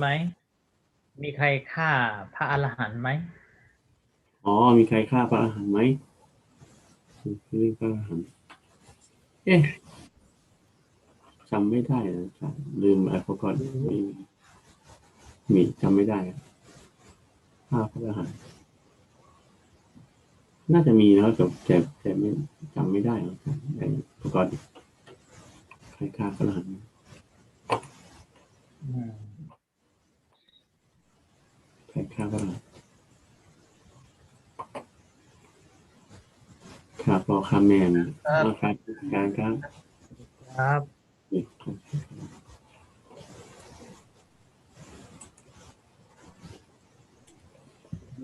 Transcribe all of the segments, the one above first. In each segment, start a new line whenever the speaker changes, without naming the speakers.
ไหมมีใครฆ่าพระอรหันต์ไหม
อ๋อมีใครฆ่าพระอรหันต์ไหมมีพระอรหันต์เอ๊ะจำไม่ได้นะลืมไอ้พวกก่อนมีจำไม่ได้ฆ่าพระอรหันต์น่าจะมีนะครับแต่ไม่จำไม่ได้นะไอ้พวกก่อนใครฆ่าพระอรหันต์ใครฆ่าพระอรหันต์ฆ่าพ่อฆ่าแม่ครับการครับ
ครับ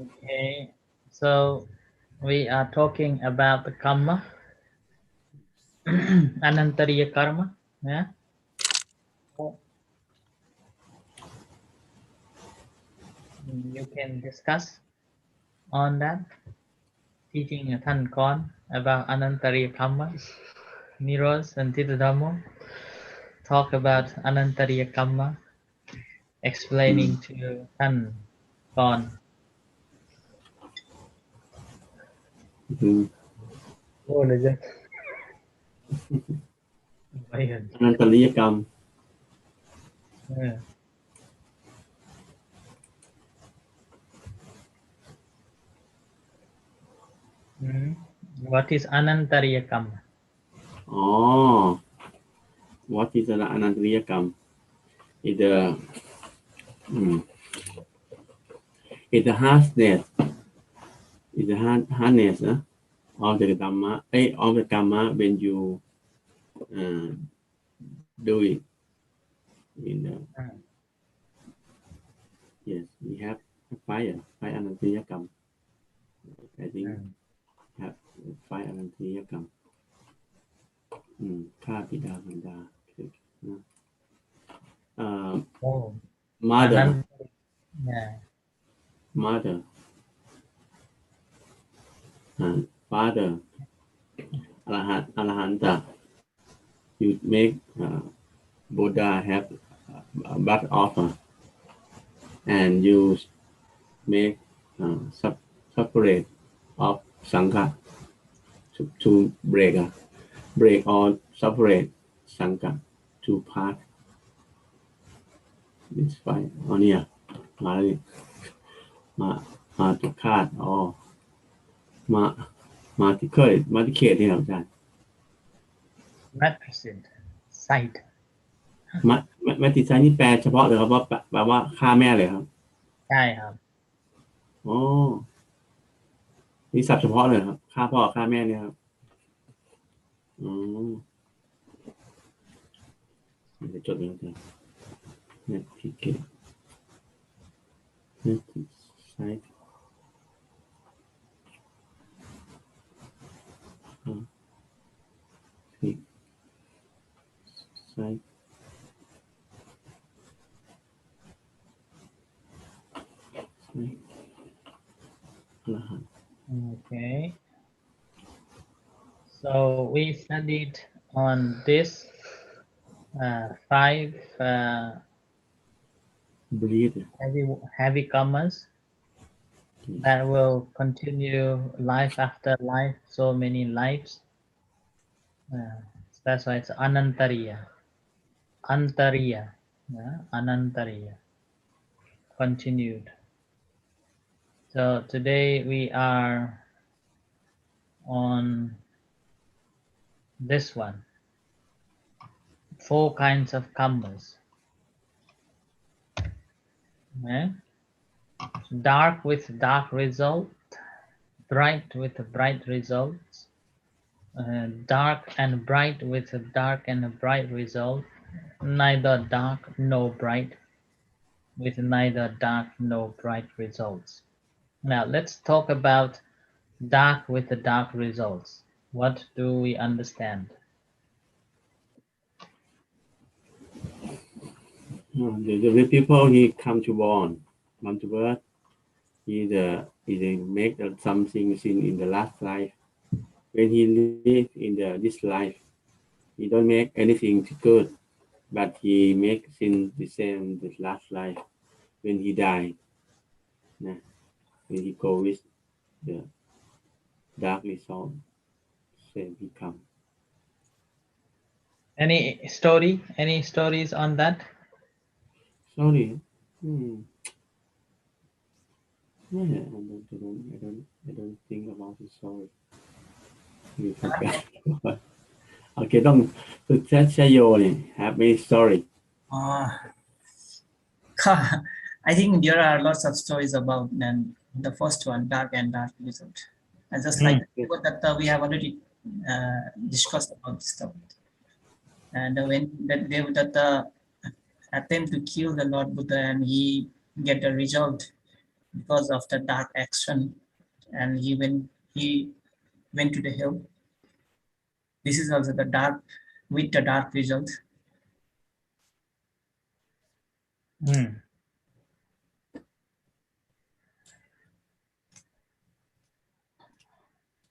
Okay, so we are talking about the kamma, Anantariya karma. Yeah. You can discuss on that teaching a Tan Kon about Anantariya karma. Niros and Tidadamo talk about Anantariya karma, explaining to Tan Kon.
โอ้เลยจ้ะ
ไม่เห็น
อนันตริยกรรม
What is Anantariya kamma?
อ๋อ What is อนันตริยกรรม is the is the hardness is the hardness of the dhamma of the karma when you do it in the yes we have five อนันตริยกรรม I think have five อนันตริยกรรมฆ่าบิดามารดาmother mother father อรหันตะ you make Buddha have birth offer and you make separate of Sangha to break or separate Sangha to part this fight อ๋อเนี่ยมาตุคาดอ๋อมาที่เขตนี่ครับอาจารย์
Matricide sight
มาติดใจนี่แปลเฉพาะเลยครับว่าแปลว่าฆ่าแม่เลยครับ
ใช่ครับ
อ๋อนี่ศัพท์เฉพาะเลยครับฆ่าพ่อฆ่าแม่เนี่ยครับอ๋อจะจดเลยครับเนี่ยที่เกตเนี่ยไซต์ที่ไซต์
Okay, so we studied on this five heavy commas that will continue life after life, so many lives. That's why it's Anantariya. Antariya, Anantariya, continued. So today we are on this one. 4 kinds of kammas. Dark with dark result, bright with bright results, dark and bright with dark and bright result, neither dark nor bright with neither dark nor bright results. Now let's talk about dark with the dark results. What do we understand?
The people he come to birth, he make something sin in the last life. When he live in this life, he don't make anything good, but he make sin the same this last life. when he died นะ when he go with the dark result same he come
Any stories on that?
sorry yeah, I don't think about it sorry you forget okay ต้องฝึกชัชโยเนี่ย have many story
Uh, I think there are lots of stories about the first one, dark and dark result. And just like that we have already discussed about this topic. And when that Devadatta attempt to kill the Lord Buddha and he get the result because of the dark action, and he went to the hell. This is also the dark with the dark result.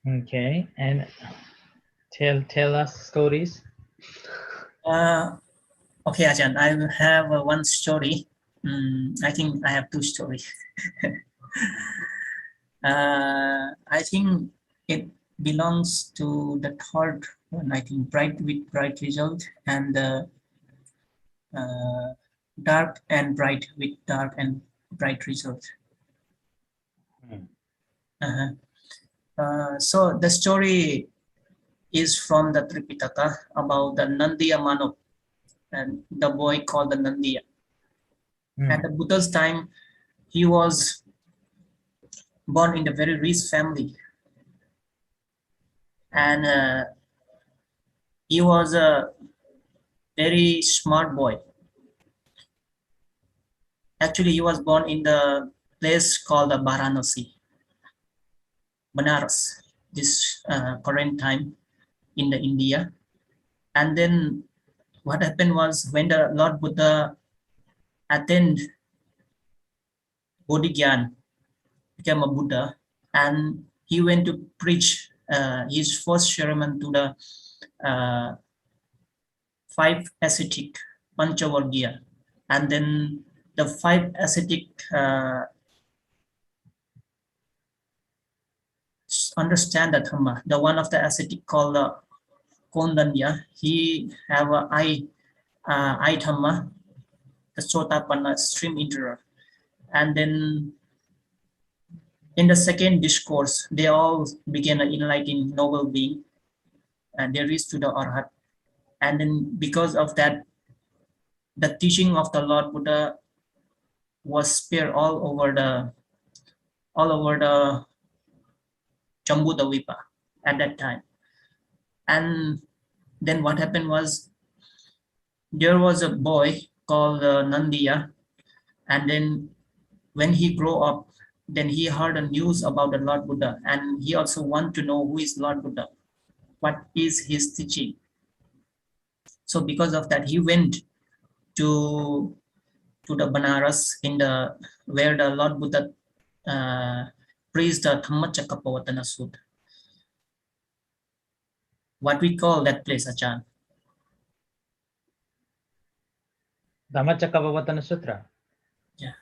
Okay, and tell us stories.
Okay, Ajahn, I have one story. I think I have two stories. I think it belongs to the third one. I think bright with bright result, and dark and bright with dark and bright result. So the story is from the Tripitaka about the Nandiya Manav and the boy called the Nandiya. At the Buddha's time, he was born in a very rich family, and he was a very smart boy. Actually, he was born in the place called the Varanasi, Banaras, this current time in the India. And then what happened was when the Lord Buddha attained Bodhigyan, became a Buddha, and he went to preach his first sermon to the 5 ascetic Panchavargya, and then the 5 ascetic understand the Dhamma. The one of the ascetic called Kondanya, he have a I Dhamma, the Sotapanna stream enterer. And then in the second discourse, they all began an enlightened noble being, and they reached to the Arhat. And then because of that, the teaching of the Lord Buddha was spread all over the Jambudvipa at that time. And then what happened was there was a boy called Nandiya, and then when he grew up, then he heard a news about the Lord Buddha, and he also wanted to know who is Lord Buddha, what is his teaching. So because of that, he went to the Banaras in the where the Lord Buddha preached the Dhammacakkappavattana Sutta. What we call that place, Achan?
Dhammacakkappavattana Sutra.
Yeah.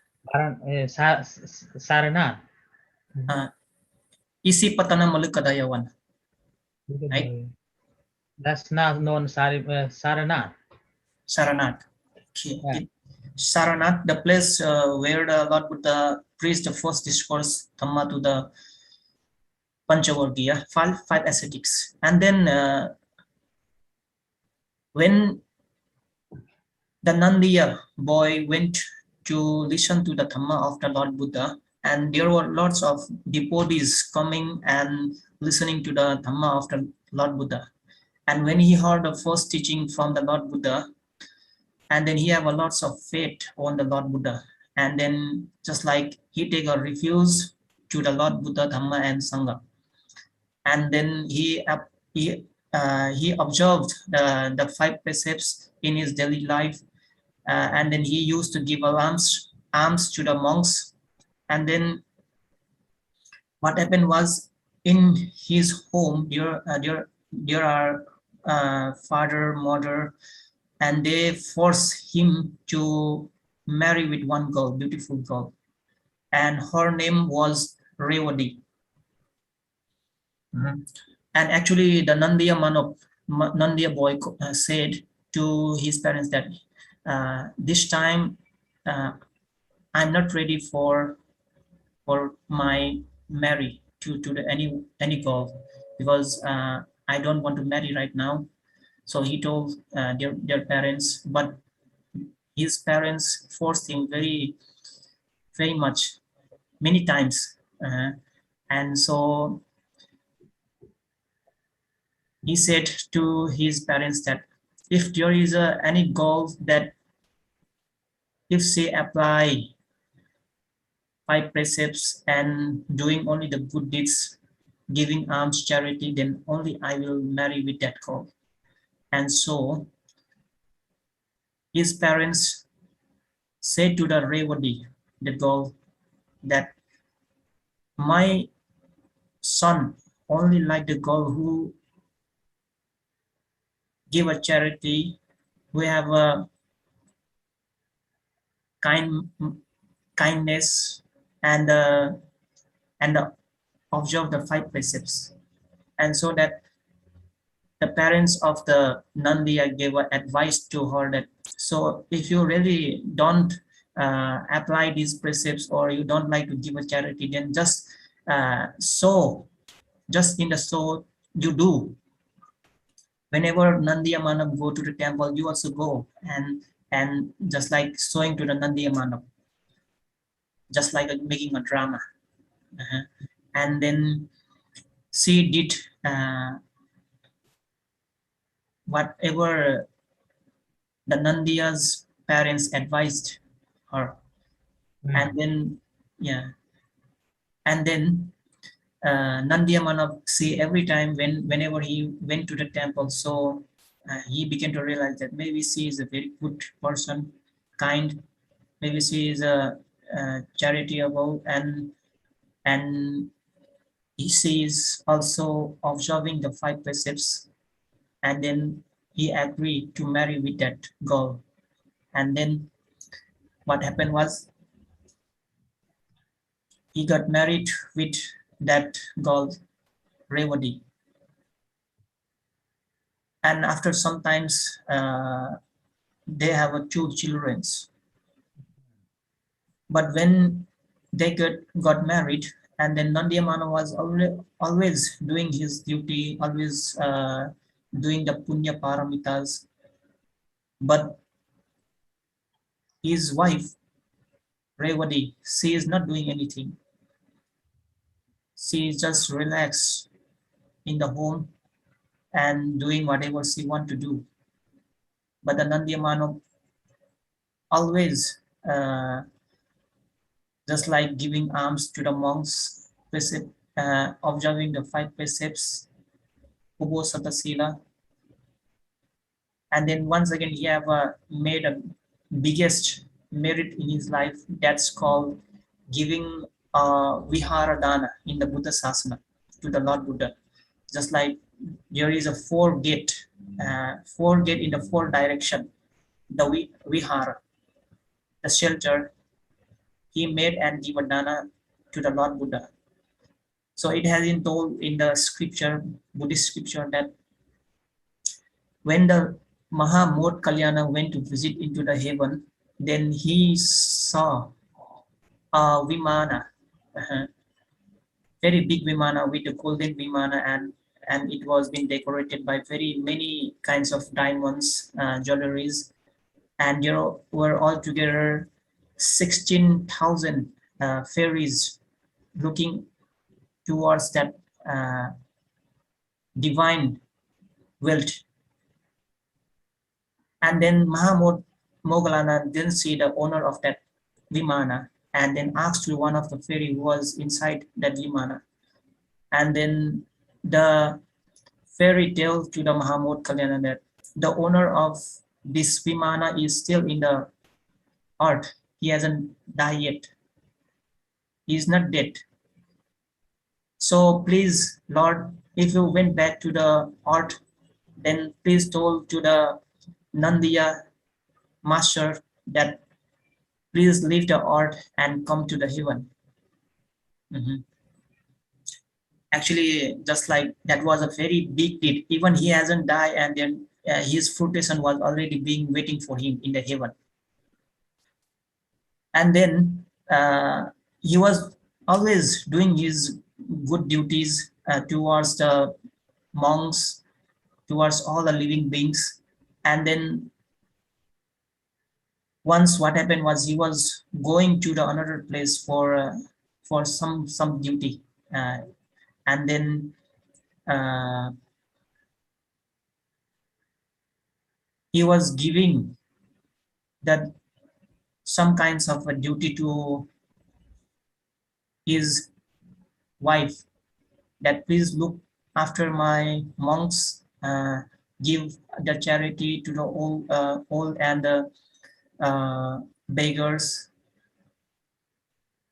Saranath.
Isi Patana Malukadayawan. Right?
That's not known Saranath.
Saranath. Okay. Yeah. Saranath, the place where the Lord Buddha preached the first discourse, Dhamma to the Panchavargya, 5 ascetics. And then when the Nandiya boy went to listen to the Dhamma of the Lord Buddha, and there were lots of devotees coming and listening to the Dhamma of the Lord Buddha. And when he heard the first teaching from the Lord Buddha, and then he have a lots of faith on the Lord Buddha, and then just like he take a refuge to the Lord Buddha, Dhamma and Sangha, and then he observed the 5 precepts in his daily life, and then he used to give alms to the monks. And then what happened was in his home there are father, mother, and they force him to marry with one girl, beautiful girl, and her name was Revati. And actually, the Nandiya boy said to his parents that this time I'm not ready for my marry to the any girl, because I don't want to marry right now. So he told their parents, but his parents forced him very much, many times. And so he said to his parents that if there is any girl that if she apply 5 precepts and doing only the good deeds, giving alms charity, then only I will marry with that girl. And so his parents said to the Revati, the girl, that my son only like the girl who give a charity, who have a kindness, and observe the 5 precepts. And so that the parents of the Nandiya gave advice to her that, so if you really don't apply these precepts, or you don't like to give a charity, then just sow, just in the sow you do. Whenever Nandiya Manav go to the temple, you also go and just like sowing to the Nandiya Manav, just like making a drama. And then she did whatever the Nandiya's parents advised her. And then, yeah, and then Nandiya Manav, see, every time whenever he went to the temple, so he began to realize that maybe she is a very good person, kind, maybe she is a charitable, and she is also observing the 5 precepts. And then he agreed to marry with that girl. And then what happened was he got married with that girl, Revati. And after some times, they have 2 children. But when they got married, and then Nandiyamana was always doing his duty, always doing the punya paramitas. But his wife, Revati, she is not doing anything. She is just relaxed in the home and doing whatever she want to do. But the Nandiyamana always just like giving alms to the monks, observing the 5 precepts, Ubosata Sila. And then once again, he have made a biggest merit in his life, that's called giving Vihara Dana in the Buddha Sasana to the Lord Buddha. Just like there is a 4 gate in the 4 direction, the Vihara, the shelter, he made and give a dana to the Lord Buddha. So it has been told in the scripture, Buddhist scripture, that when the Mahamod Kalyana went to visit into the heaven, then he saw a Vimana, very big Vimana with a golden Vimana, and it was been decorated by very many kinds of diamonds, jewelries, and there were altogether 16,000 fairies looking towards that divine wealth. And then Mahamod Mogalana didn't see the owner of that Vimana, and then asked to one of the fairy who was inside that Vimana. And then the fairy tells to the Mahamod Kalyana that the owner of this Vimana is still in the earth. He hasn't died yet. He is not dead. So please, Lord, if you went back to the earth, then please told to the Nandiya master that please leave the earth and come to the heaven. Actually, just like that was a very big deed. Even he hasn't died, and then his fruition was already being waiting for him in the heaven. And then he was always doing his good duties towards the monks, towards all the living beings. And then once what happened was he was going to the another place for some duty, and then uh, he was giving that some kinds of a duty to his wife, that please look after my monks, give the charity to the old and the beggars,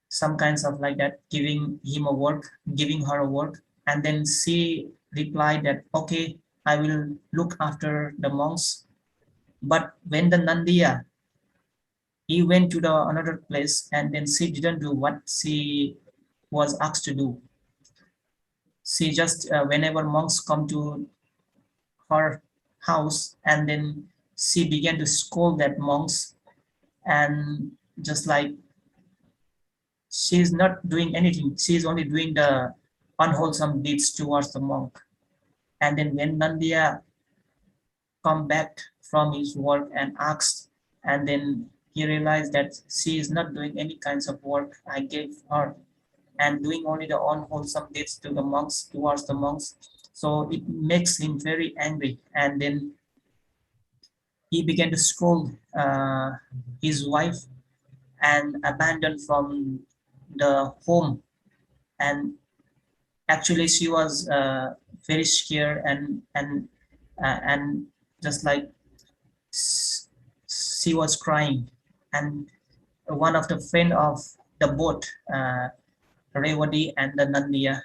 some kinds of like that, giving him a work, giving her a work. And then she replied that, okay, I will look after the monks. But when the Nandiya, he went to the another place, and then she didn't do what she was asked to do. She just, whenever monks come to her house, and then she began to scold that monks, and just like she's not doing anything, she's only doing the unwholesome deeds towards the monk. And then when Nandiya come back from his work and asked, and then he realized that she is not doing any kinds of work I gave her, and doing only the unwholesome deeds to the monks, towards the monks. So it makes him very angry, and then he began to scold his wife and abandon from the home. And actually she was very scared, and just like she was crying. And one of the friend of the boat, Revati and the Nandiya,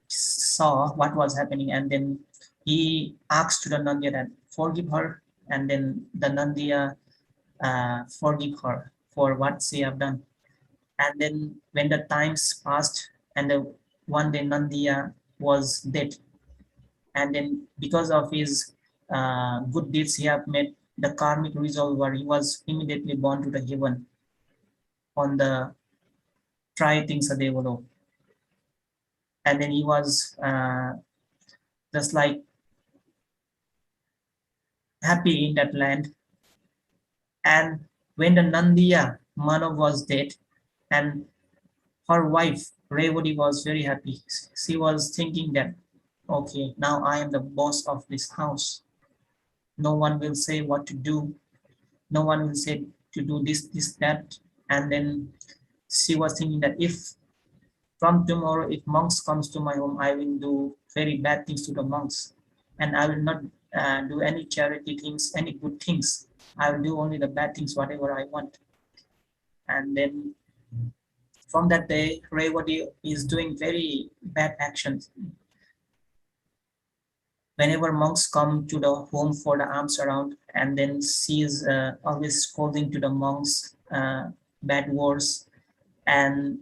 saw what was happening, and then he asked to the Nandiya that forgive her, and then the Nandiya forgive her for what she have done. And then when the times passed, and one day Nandiya was dead, and then because of his good deeds he have made the karmic resolve, where he was immediately born to the heaven on the Tri Things Devalo. And then he was just like happy in that land. And when the Nandiya Manav was dead, and her wife Revati was very happy. She was thinking that, okay, now I am the boss of this house. No one will say what to do. No one will say to do this, that. And then she was thinking that if from tomorrow, if monks comes to my home, I will do very bad things to the monks, and I will not do any charity things, any good things. I will do only the bad things, whatever I want. And then from that day, Revati is doing very bad actions. Whenever monks come to the home for the alms around, and then she is always scolding to the monks bad words. And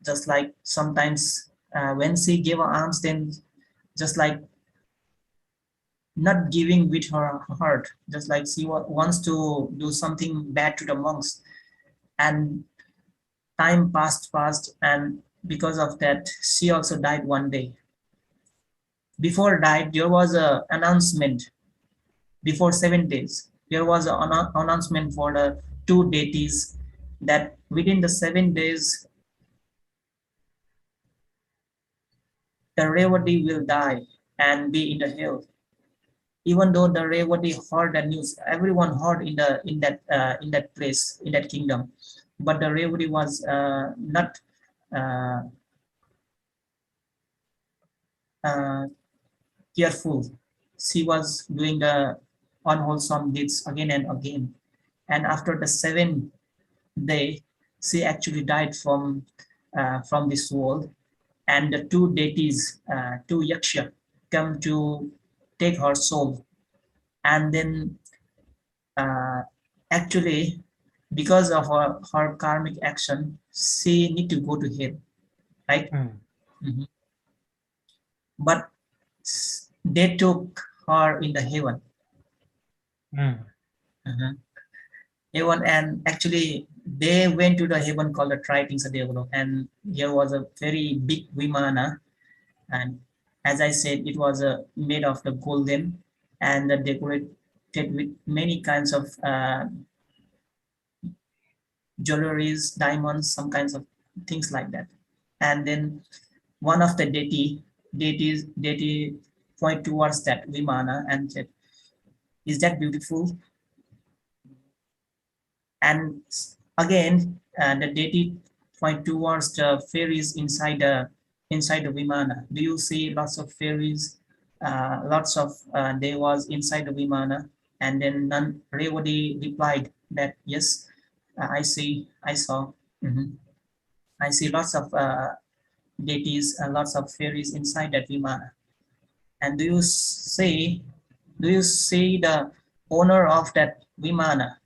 just like sometimes when she gave her alms, then just like not giving with her heart, just like she wants to do something bad to the monks. And time passed, and because of that she also died one day. Before died, there was a announcement. Before 7 days, there was an announcement for the two deities that within the 7 days the Revati will die and be in the hell. Even though the Revati heard the news, everyone heard in that place, in that kingdom, but the Revati was not uh, uh, careful. She was doing the unwholesome deeds again and again. And after the 7th day, she actually died from this world. And the two deities, two yaksha, come to take her soul. And then actually because of her karmic action, she need to go to hell, right? Mhm. But they took her in the heaven. Heaven, and actually they went to the heaven called the Tritingsadevalo, and there was a very big vimana, and as I said, it was made of the golden and decorated with many kinds of jewelries, diamonds, some kinds of things like that. And then one of the deity point towards that vimana and said, "Is that beautiful?" And again, the deity point towards the fairies inside the vimana. Do you see lots of fairies, lots of devas inside the vimana? And then Revati replied that yes, I saw. Mhm. I see lots of deities and lots of fairies inside that vimana. And do you see the owner of that vimana?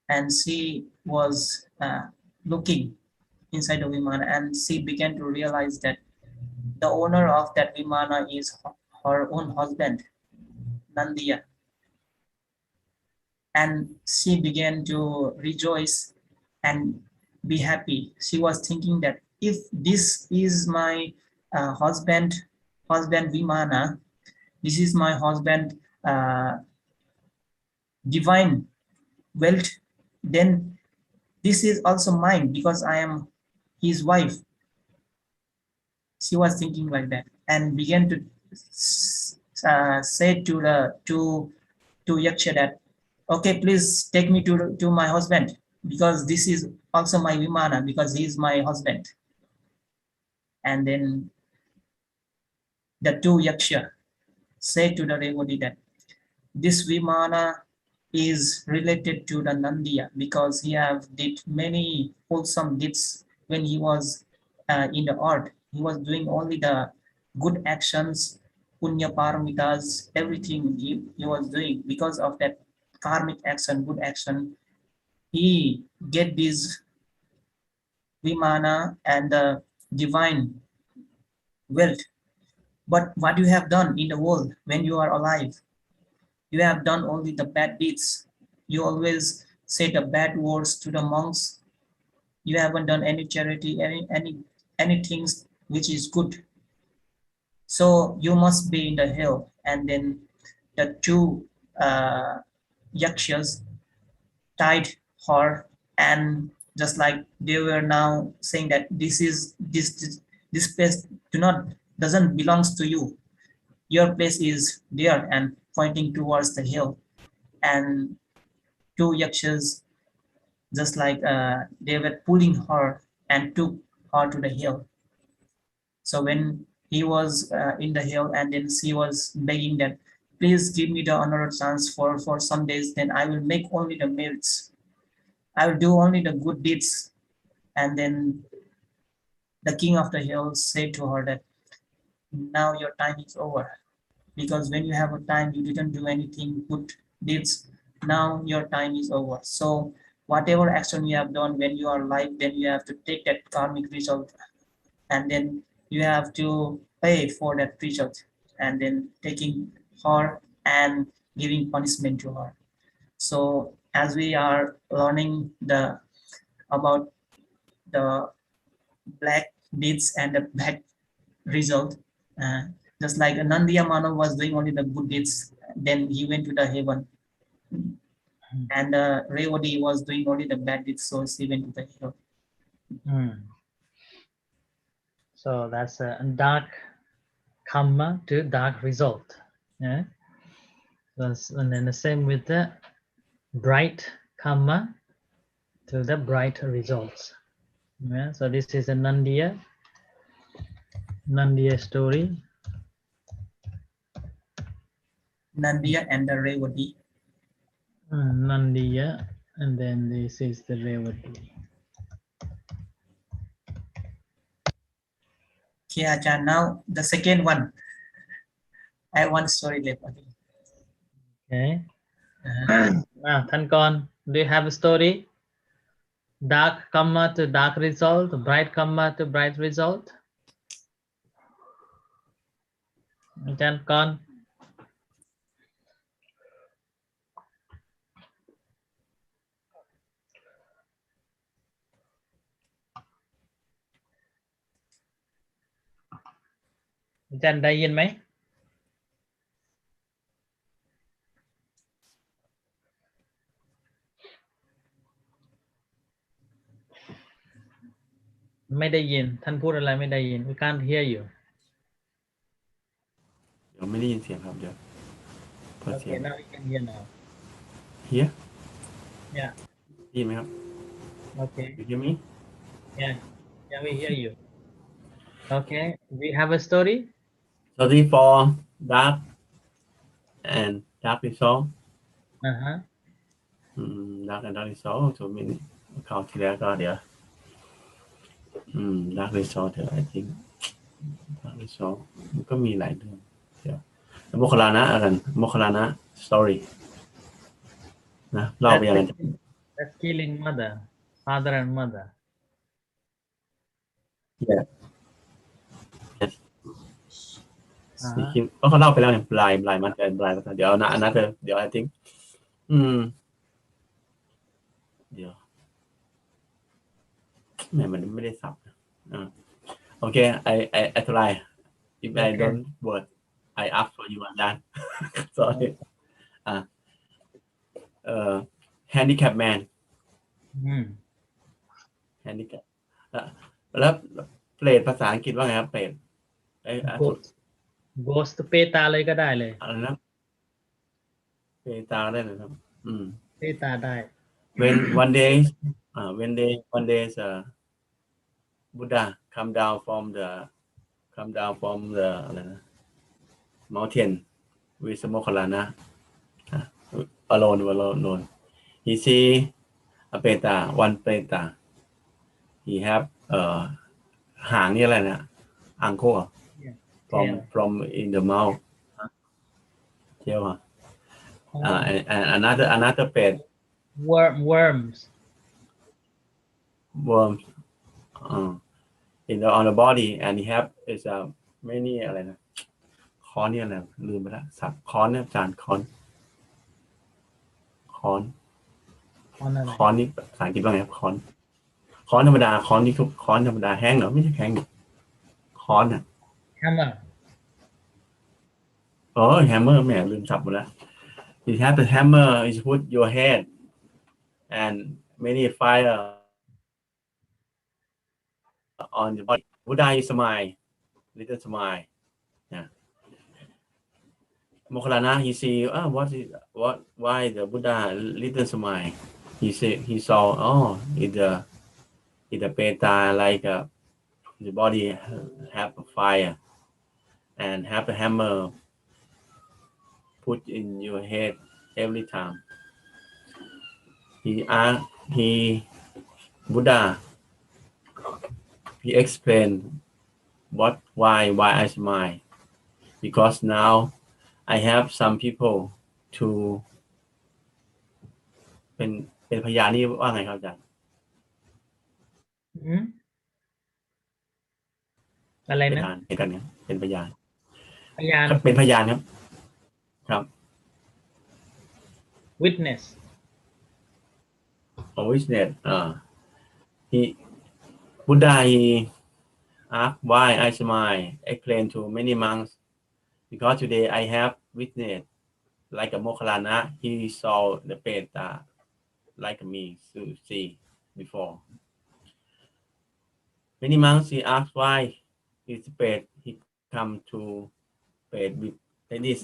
And she was looking inside the vimana, and she began to realize that the owner of that vimana is her own husband, Nandiya. And she began to rejoice and be happy. She was thinking that if this is my husband Vimana, this is my husband divine wealth, then this is also mine because I am his wife. She was thinking like that and began to say to Yaksha that, okay, please take me to my husband because this is also my Vimana because he is my husband. And then the two Yaksha say to the Revati that this Vimana is related to the Nandiya because he have did many wholesome deeds when he was in the earth. He was doing only the good actions, punya paramitas, everything he was doing because of that karmic action, good action. He get this vimana and the divine wealth. But what you have done in the world when you are alive, you have done only the bad deeds. You always say the bad words to the monks. You haven't done any charity, any things which is good. So you must be in the hell. And then the two yakshas tied her, and just like they were now saying that this place doesn't belongs to you. Your place is there, and pointing towards the hill. And two yakshas, just like they were pulling her and took her to the hill. So when he was in the hill, and then she was begging that, please give me the another chance for some days, then I will make only the merits. I will do only the good deeds. And then the king of the hill said to her that now your time is over. Because when you have a time, you didn't do anything good deeds. Now your time is over. So whatever action you have done when you are alive, then you have to take that karmic result, and then you have to pay for that result, and then taking her and giving punishment to her. So as we are learning about the black deeds and the bad result, uh, just like Nandiya Manav was doing only the good deeds, then he went to the heaven, and Revati was doing only the bad deeds, so she went to the hell.
So that's a dark kamma to dark result. Yeah. And then the same with the bright kamma to the bright results. Yeah. So this is a Nandiya story.
Nandiya and the Revati.
Nandiya, and then this is the Revati.
Okay, Achan, now the second one. I have one story left.
Okay. Now, Thankon, do you have a story? dark kamma to dark result, bright kamma to bright result. อาจารย์กรณ์อาจารย์ได้ยินไหมไม่ได้ยินท่านพูดอะไรไม่ได้ยิน we can't hear you
เดี๋ยวไม่ได้ยินเสียงครับเดี๋ยวเปิดเสีย
okay
ง
now we can hear now
here
yeah
ได้ยินไหมครับ
okay
you hear me
yeah yeah we hear you okay we have a story
sorry for dark and dark result
uh-huh
dark and dark result ส่วนมินคราวที่แล้วก็เดี๋ยวdark result เดี๋ยว I think dark result มันก็มีหลายเรื่องเดี๋ยวโมคคลานะอะไรโมคคลานะ story นะเล่าไปยังไง
that's killing mother father and mother
yeah yes
อ่า
คิดก็เขาเล่าไปแล้วเนี่ยบลายมันแต่บลายเดี๋ยวนะอันนั้นเดี๋ยว I think เดี๋ยวแม่มันไม่ได้สับโอเค I try if I
Okay.
don't word I ask for you on that sorry handicap man handicap แล้วเปรตภาษาอังกฤษว่าไงครับเปรต
ghost เปตาเลยก็ได้เลย
อะไรนะเปตาได้เลยครับ
เปตาได้
when one day Buddha come down from the อะไรนะ mountain with Mokkhalana alone he see a peta one peta he have หางนี่อะไรนะ ankle from in the mouth tail and another pet
worms
in on the body and he have is many อะไรนะค้อนเนี่ยนะลืมไปแล้วสับค้อนเนี่ยอาจารย์ค้อนนี่ภาษาอังกฤษว่าไงครับค้อนธรรมดาค้อนที่ทุบค้อนธรรมดาแห้งเหรอไม่ใช่แข็งค้อนอ่ะ
hammer
แฮมเมอร์แหมลืมสับหมดแล้ว you have the hammer is put your head and many fire on the body Buddha is smile little smile yeah Mokkhalana he see why the Buddha little smile he saw it's the beta like the body have a fire and have a hammer put in your head every time Buddha he explained why I smile because now I have some people to เป็นพยานนี่ว่าไงครับอาจารย์
อะไรนะ
เป็นกันเนี่ยเป็นพยาน
เป็น
พยานครับ
witness
witness he Buddha he asked why I smile explain to many monks because today I have witness like a Mokkhalana he saw the peta like me to see before many monks he asked why his pet he come to pet with like this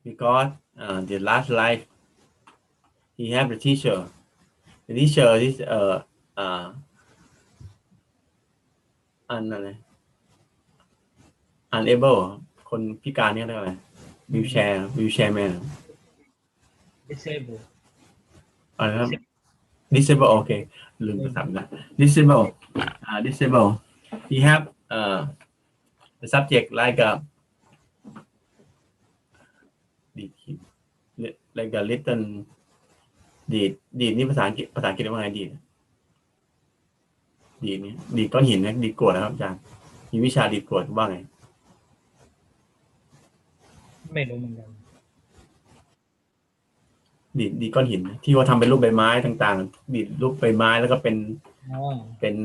because the last life he have the teacher is unable คนพิการเนี่ยเรียกอะไรวิวแชร์แมน
disable
อะไรครับ disable โอเคลืมภาษาละ disable he have the subject like a like a little ดีดนี่ภาษาอังกฤษเรียกว่าไงดีด ดีดเนี่ยดีดก้อนหินนะดีดกรวดนะครับอาจารย์มีวิชาดีดกรวดว่าไง
ไม่รู้เหมือนกัน
ดีดก้อนหินที่ว่าทำเป็นรูปใบไม้ต่างๆดีดรูปใบไม้แล้วก็เป็น
อ๋อ
เป็น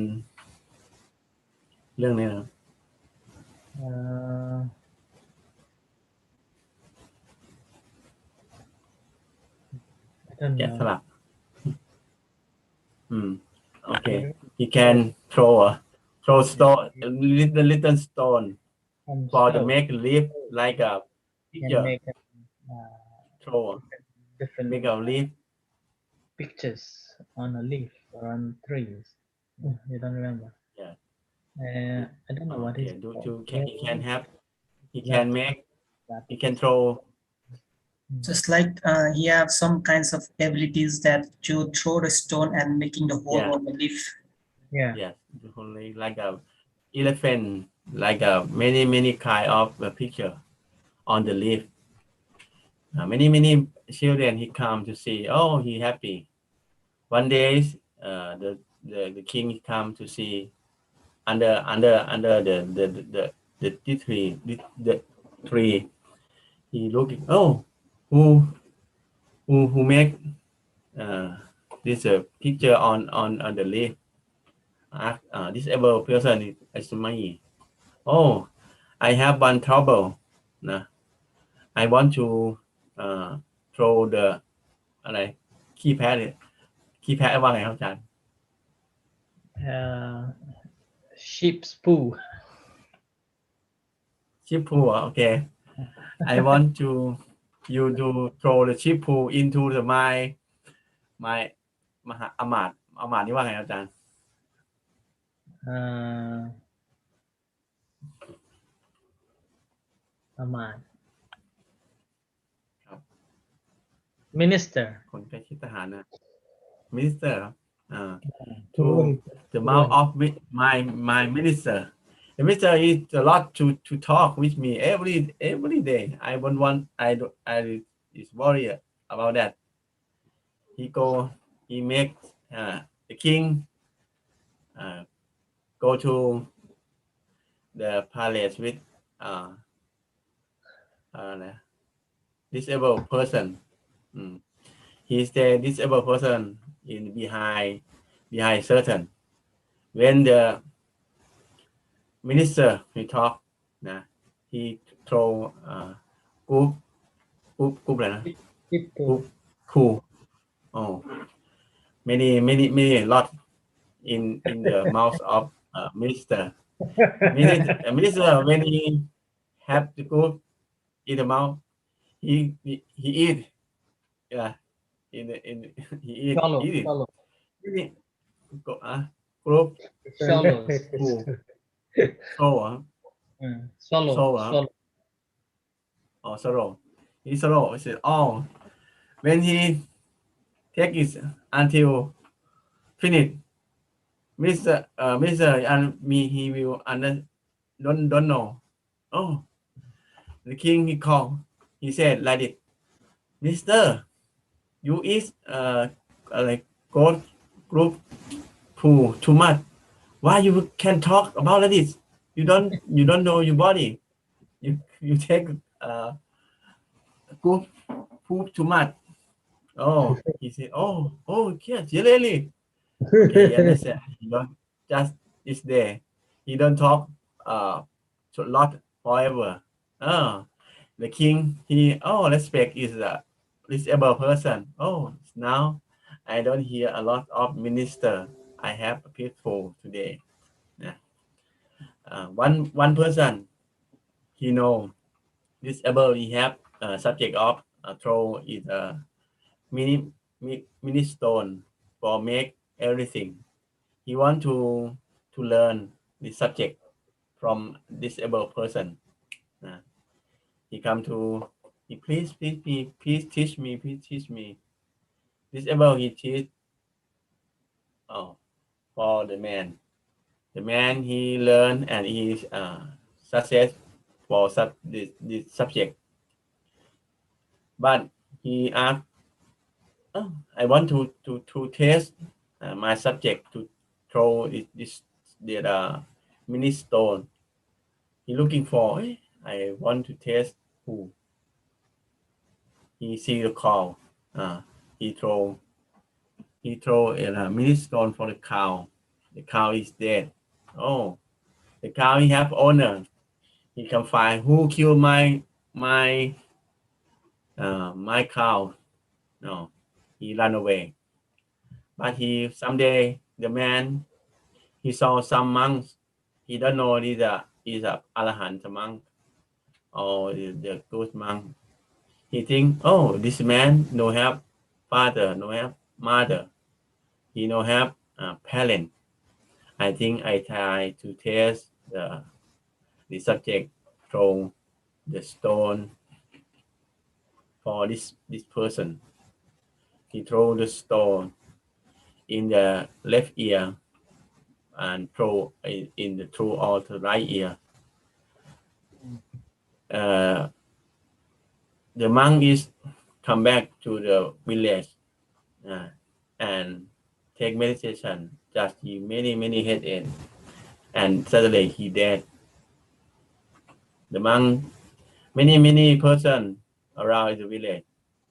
เรื่องนี้นะครับ
เอ่อ I don't
แกะ
know
สลักโอเค he can throw stone little stone
from
for the
stone
make leaf like a
can
picture
make
throw
different
make a leaf
pictures on a leaf or on trees. You don't remember?
Yeah.
I don't know what
okay
is
he can have he
that.
can make
That
he can throw
Just like he have some kinds of abilities that to throw the stone and making the hole
Yeah.
on the leaf.
yeah.
yes only like a elephant like a many kind of picture on the leaf many children he come to see oh he happy one day the king come to see under the tree the tree he looking oh who who make this picture on the leaf disabled person is me oh I have one trouble นะ I want to throw the อะไรขี้แพ้เนี่ยขี้แพ้ว่าไงครับอาจารย์
Sheep's poo.
sheep poo โอเค I want to you to throw the sheep poo into the my มหาอมาตย์นี่ว่าไงครับอาจารย์
Aman.
ครับ
Minister.
คนใกล้ชิดทหารนะ minister ครับto
Tuan.
the mouth of my minister the minister is a lot to talk with me every day I don't want I is worried about that he make the king go to the palace with disabled person he's the disabled person in behind certain when the minister he talk นะ he throw group อะไรนะ
Sheep poo.
group cool oh many lot in the mouth of minister minister when he have the group in the mouth he eat yeah in he eat
Swallow.
eat it
Swallow.
Ini group
Swallows.
cool so
Swallow.
So,
Swallow.
sorrow he sorrow I said oh when he take it until finish Mr. and me he will don't know oh the king he called he said like it Mr. you eat like goat group too much why you can talk about like this you don't know your body you take group poop too much oh he said oh yes really okay he understand he don't just is there he don't talk a lot forever oh the king he respect is a disabled person oh now I don't hear a lot of minister I have a peaceful today one person he know disabled he have subject of throw is a mini mini stone for make everything he want to learn this subject from disabled person he come to he please teach me disabled he teach for the man he learn and he success for this subject but he asked I want to test my subject to throw this mini stone. He looking for. I want to test who. He see the cow. He throw a mini stone for the cow. The cow is dead. Oh, the cow he have owner. He can find who killed my my cow. No, he run away. But he someday the man he saw some monks. He don't know is a arahant monk or the good monk. He think, oh, this man no have father, no have mother. He no have parent. I think I try to test the subject throw the stone for this person. He throw the stone in the left ear and throw in the through all the right ear. The monk is come back to the village and take meditation. Just he many headache, and suddenly he dead. The monk, many person around the village.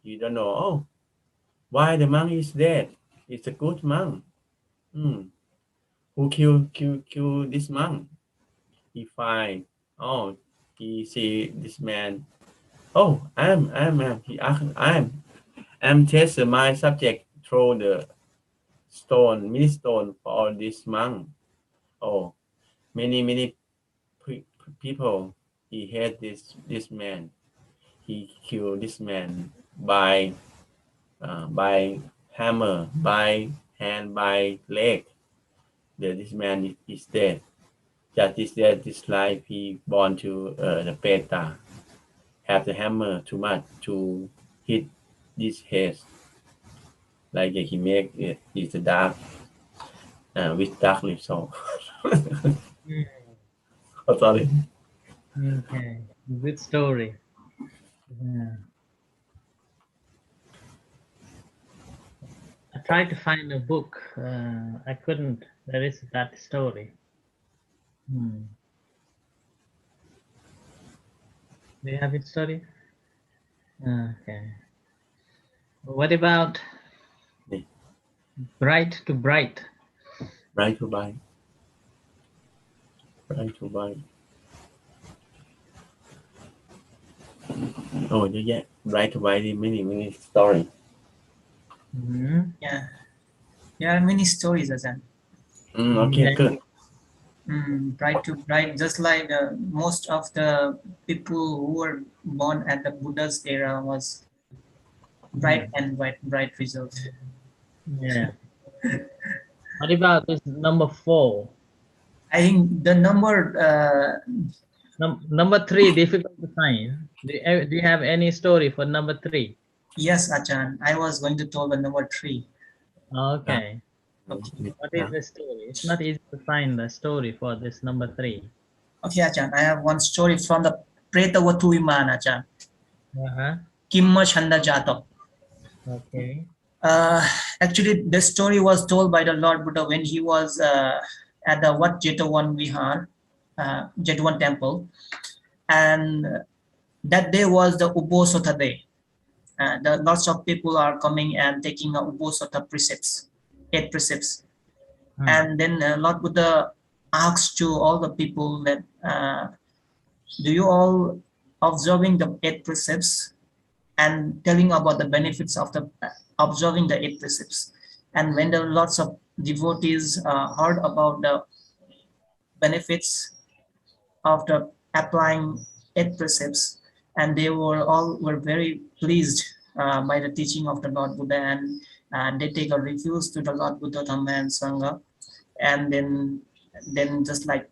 You don't know. Oh, why the monk is dead? It's a good monk. Who kill this monk? He find. Oh, he see this man. Oh, he asked, I'm test my subject throw the mini stone for this monk. Oh, many people. He hate this man. He killed this man by hammer, by hand, by leg. This man is dead. Just is dead. This life he born to the Peta. Have the hammer too much to hit this head. Like he make it is dark with dark lips. So oh, sorry.
Okay, good story. Yeah. I tried to find a book. I couldn't. There is that story. Do you have it story? Okay. What about bright to bright?
Bright to bright. Bright to bright. Oh, yeah. Bright to bright. Many story.
Yeah, there are many stories, Ajahn.
Okay,
Yeah.
good.
Bright to bright, just like most of the people who were born at the Buddha's era was bright and bright result.
Yeah. What about this number 4?
I think the number
Number 3 difficult to find. Do you have any story for number 3?
yes, Ajahn, I was going to tell the number 3.
Okay.
Okay.
What is the story? It's not easy to find the story for this number 3.
Okay, Ajahn, I have one story from the Pretavatu Vimana, Ajahn. Kamma Chanda Jatak.
Okay.
Actually, the story was told by the Lord Buddha when he was at the Wat Jetavana Vihar, Jetavana temple, and that day was the Ubosotha day. Lots of people are coming and taking Ubosotha precepts, 8 precepts, and then Lord Buddha asked to all the people that do you all observing the 8 precepts and telling about the benefits of the observing the 8 precepts. And when the lots of devotees heard about the benefits of the applying 8 precepts, and they were very pleased by the teaching of the Lord Buddha, and they take a refuge to the Lord Buddha, Dhamma and Sangha, and then just like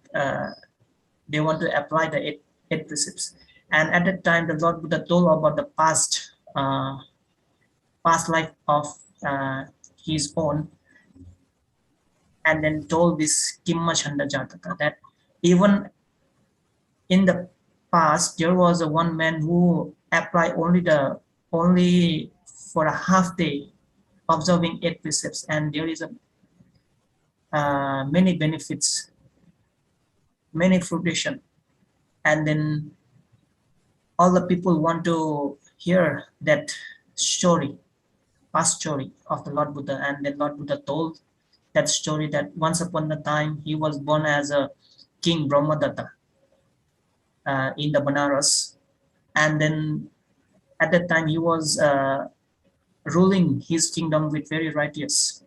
they want to apply the 8 precepts. And at that time, the Lord Buddha told about the past life of his own, and then told this Kamma Chanda Jataka that even in the past there was a one man who applied only for a half day observing 8 precepts, and there is a many benefits, many fruition, and then all the people want to hear that story, past story of the Lord Buddha. And then Lord Buddha told that story that once upon a time he was born as a king Brahmadatta in the Banaras, and then at that time he was ruling his kingdom with very righteous,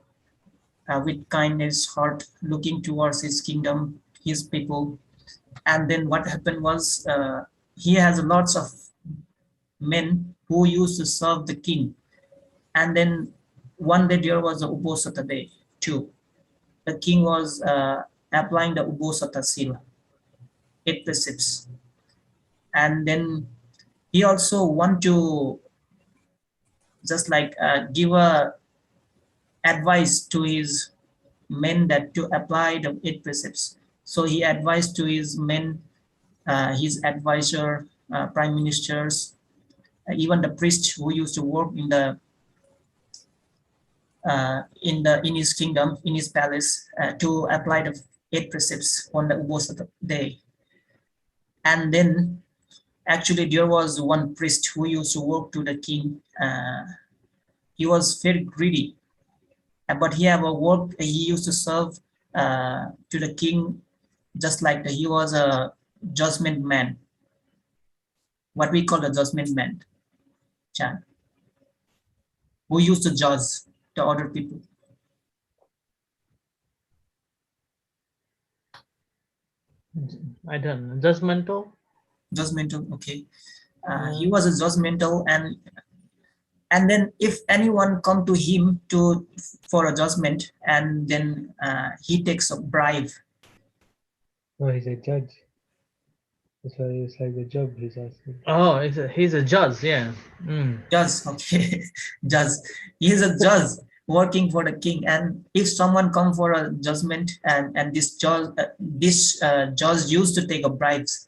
with kindness heart, looking towards his kingdom, his people. And then what happened was he has lots of men who used to serve the king. And then one day there was a Ubosata day too. The king was applying the Ubosata Sila, 8 precepts. And then he also want to just like give a advice to his men that to apply the 8 precepts. So he advised to his men, his advisor, prime ministers, even the priest who used to work in his kingdom, in his palace, to apply the 8 precepts on the Ubosata day. And then actually there was one priest who used to work to the king. He was very greedy, but he have a work. He used to serve to the king, just like he was a judgment man. What we call a judgment man, Chan, who used to judge the other people.
I don't know. Judgmental?
Judgmental, okay. He was a judgmental, and then if anyone come to him for a judgment, and then he takes a bribe.
No, he's a judge. That's why it's like the job he's asking.
Oh, he's a judge, yeah.
Judge, okay. Judge. He is a judge working for the king, and if someone come for a judgment, and this judge used to take a bribes,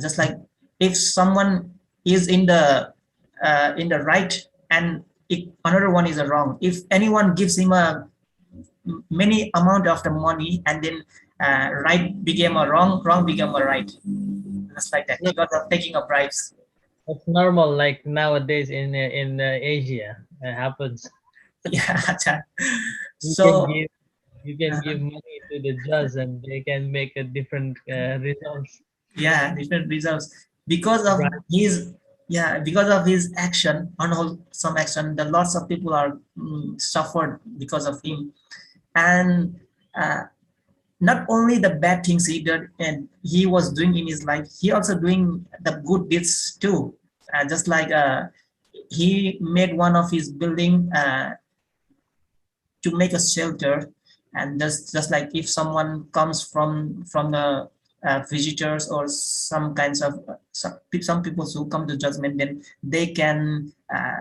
just like if someone is in the right, and if another one is wrong, if anyone gives him a many amount of the money, and then right became a wrong became a right, just like that, because of taking a bribes.
It's normal, like nowadays in Asia, it happens.
Yeah.
You
So
can give money to the judge, and they can make a different results.
yeah, different results because of
Right.
his action, unwholesome action. The lots of people are suffered because of him. And not only the bad things he did and he was doing in his life, he also doing the good deeds too. Just like he made one of his building to make a shelter, and just like if someone comes from the visitors, or some kinds of some people who come to judgment, then they can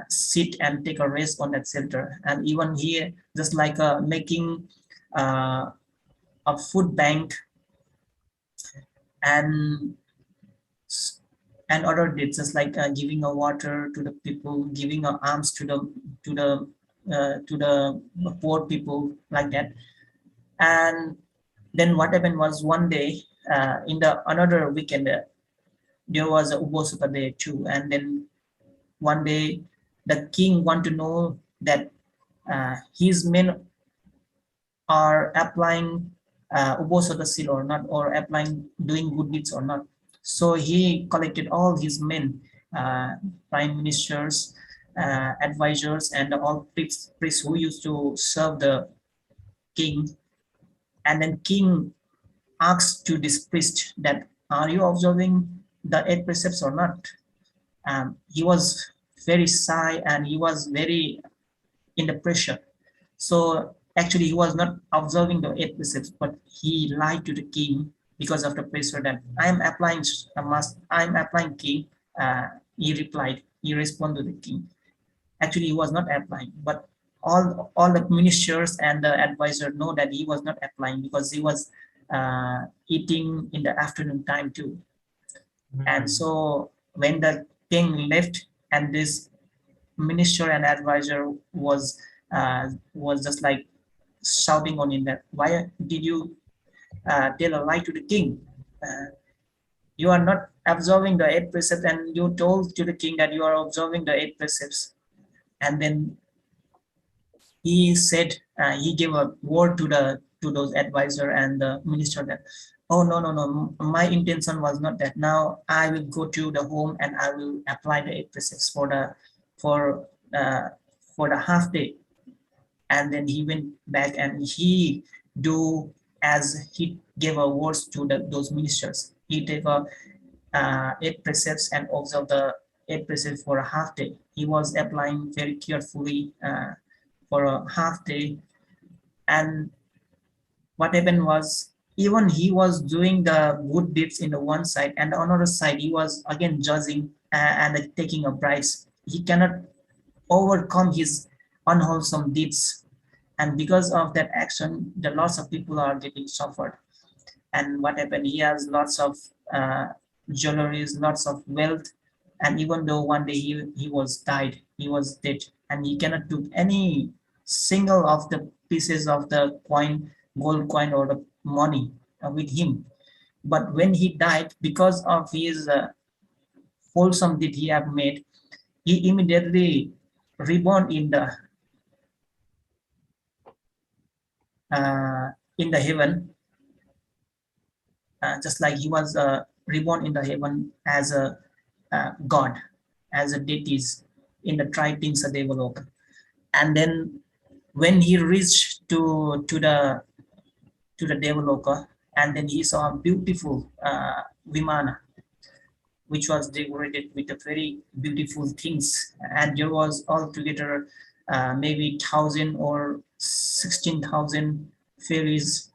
sit and take a rest on that shelter. And even here, just like making a food bank, and other deeds, just like giving a water to the people, giving alms to the poor people, like that. And then what happened was, one day in the another weekend, there was a Ubosata day too. And then one day the king want to know that his men are applying Ubosata seal or not, or applying doing good deeds or not. So he collected all his men, prime ministers, advisors, and all priests who used to serve the king. And then king asked to this priest that, are you observing the 8 precepts or not? He was very shy, and he was very in the pressure. So actually he was not observing the 8 precepts, but he lied to the king because of the pressure that I'm applying king. He replied, he responded to the king. Actually he was not applying, but all the ministers and the advisor know that he was not applying, because he was eating in the afternoon time too. And so when the king left, and this minister and advisor was just like shouting on him that, why did you tell a lie to the king? You are not observing the 8 precepts, and you told to the king that you are observing the 8 precepts. And then he said, he gave a word to those advisor and the minister that, oh, no, my intention was not that. Now I will go to the home and I will apply the 8 precepts for the half day. And then he went back and he do as he gave a words to those ministers. He gave a 8 precepts and observed the 8 precepts for a half day. He was applying very carefully for a half day. And what happened was, even he was doing the good deeds in the one side, and on the other side he was again judging and taking a bribes. He cannot overcome his unwholesome deeds, and because of that action, the lots of people are getting suffered. And what happened, he has lots of jewelries, lots of wealth, and even though one day he was dead, and he cannot do any single of the pieces of the coin, gold coin or the money with him. But when he died, because of his wholesome deed he have made, he immediately reborn in the heaven, just like he was reborn in the heaven as a god, as a deities in the Tritings Devaloka. And then when he reached to the Devaloka, and then he saw a beautiful Vimana, which was decorated with a very beautiful things, and there was altogether maybe 1,000 or 16,000 fairies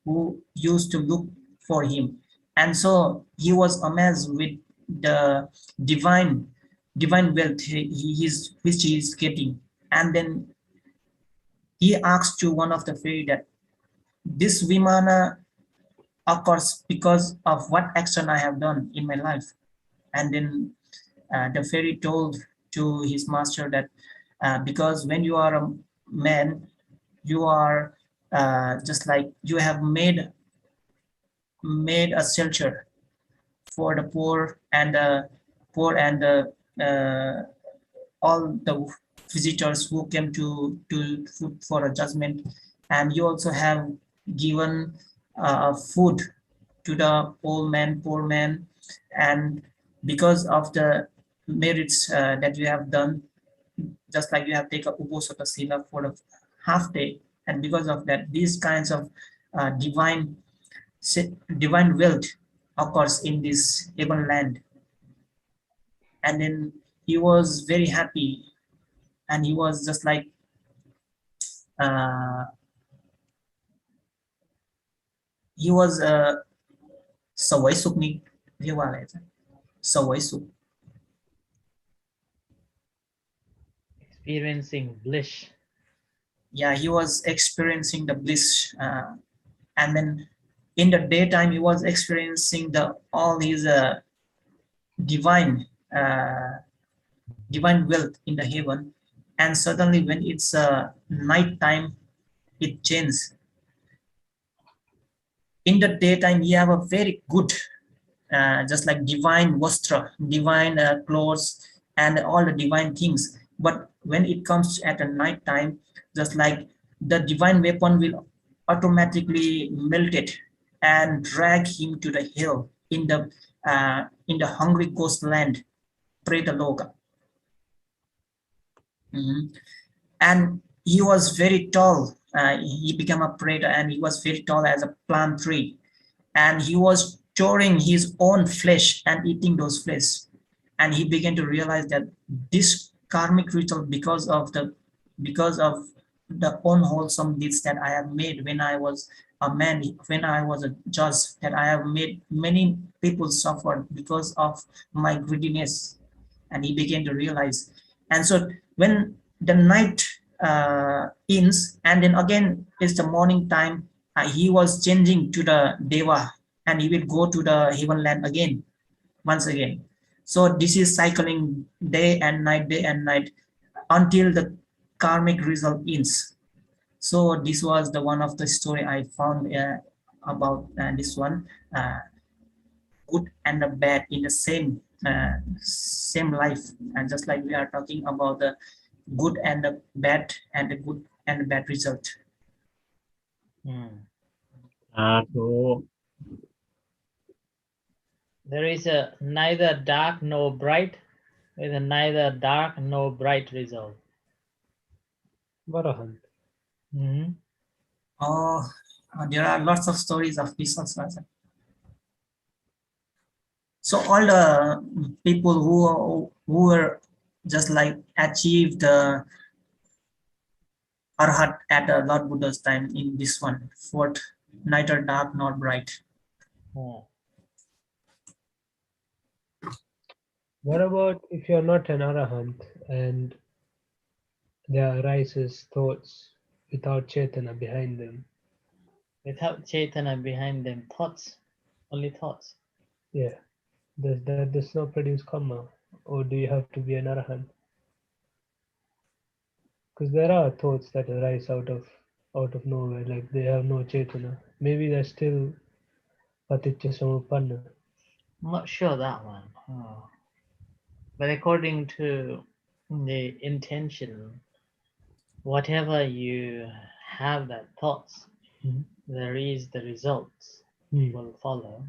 who used to look for him. And so he was amazed with the divine wealth which he is getting. And then he asked to one of the fairy that, this Vimana occurs because of what action I have done in my life. And then the fairy told to his master that because when you are a man, you are just like you have made a shelter for the poor and all the visitors who came to for a judgment, and you also have given food to the old man, poor man, and because of the merits that you have done, just like you have taken Uposatha Sila for the half day, and because of that, these kinds of divine wealth occurs in this heaven land. And then he was very happy, and he was just like he was sawai suk ni sawai suk,
experiencing bliss.
yeah, he was experiencing the bliss, and then in the daytime he was experiencing all his divine wealth in the heaven. And suddenly when it's night time, it changes. In the daytime he have a very good just like divine vastra, divine clothes and all the divine things. But when it comes at the night time, just like the divine weapon will automatically melt it and drag him to the hill in the hungry ghost land, Preta Loka. And he was very tall. He became a preta, and he was very tall as a palm tree, and he was storing his own flesh and eating those flesh. And he began to realize that this karmic ritual, because of the unwholesome deeds that I have made when I was a man, when I was a judge, that I have made many people suffer because of my greediness. And he began to realize. And so when the night ends, and then again it's the morning time, he was changing to the Deva, and he will go to the heaven land again, once again. So this is cycling day and night, until the karmic result ends. So this was the one of the story I found about this one. Good and the bad in the same life, and just like we are talking about the good and the bad and the good and the bad result.
So
There is a neither dark nor bright with a neither dark nor bright result.
Arahant.
Mhm.
Oh, there are lots of stories of this also. So all the people who were just like achieved arhat at the Lord Buddha's time in this one, fourth, neither dark nor bright.
Oh.
What about if you're not an Arahant and there arises thoughts without Chetana behind them?
Without Chaitanya behind them, thoughts, only thoughts.
Yeah. Does not produce kamma? Or do you have to be an Arahant? Because there are thoughts that arise out of nowhere, like they have no Chetana. Maybe they're still Paticca Samuppanna.
I'm not sure that one. Oh. But according to the intention, whatever you have that thoughts,
Mhm.
there is the results
Mm.
will follow.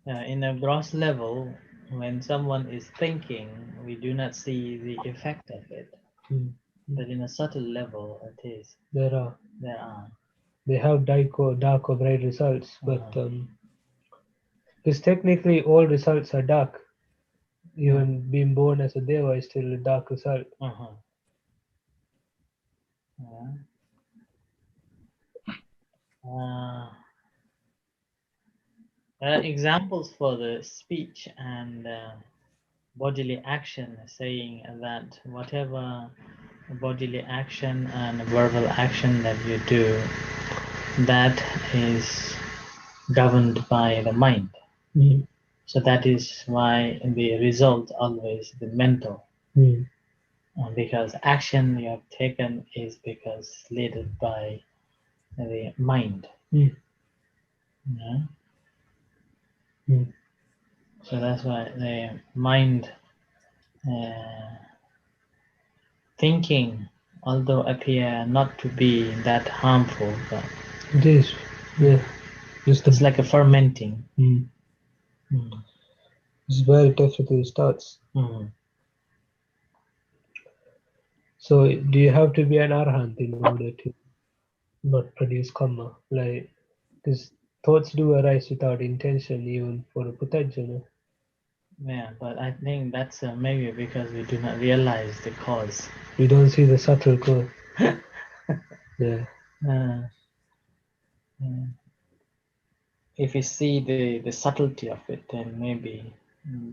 In a gross level, when someone is thinking, we do not see the effect of it.
Mm.
But in a subtle level, it is.
There are.
There are.
They have dark or bright results, but
Uh-huh.
because technically all results are dark. Even being born as a deva is still a dark result.
Uh-huh. Yeah. Examples for the speech and bodily action, saying that whatever bodily action and verbal action that you do, that is governed by the mind.
Mm.
So that is why the result always the mental.
Mm.
Because action you have taken is because led by the mind.
Mm.
Yeah?
Mm.
So that's why the mind thinking, although appear not to be that harmful, but
It is. Yeah. Just
it's like a fermenting.
Mm.
Mm.
It's where it actually starts.
Mm.
So do you have to be an arahant in order to not produce karma? Like, because thoughts do arise without intention, even for a putajana.
Yeah, but I think that's maybe because we do not realize the cause.
We don't see the subtle cause. Yeah.
Uh, yeah. If we see the subtlety of it, then maybe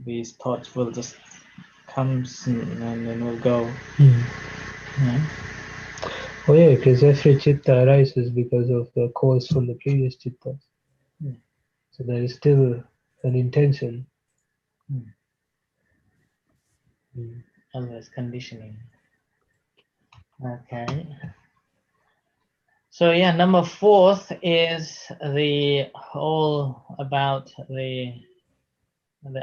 these thoughts will just comes and then will go.
Mm.
Yeah.
Oh yeah, because every chitta arises because of the cause from the previous chittas.
Mm.
So there is still an intention.
Mm.
Mm.
Always conditioning. Okay. So yeah, number 4 is the whole about the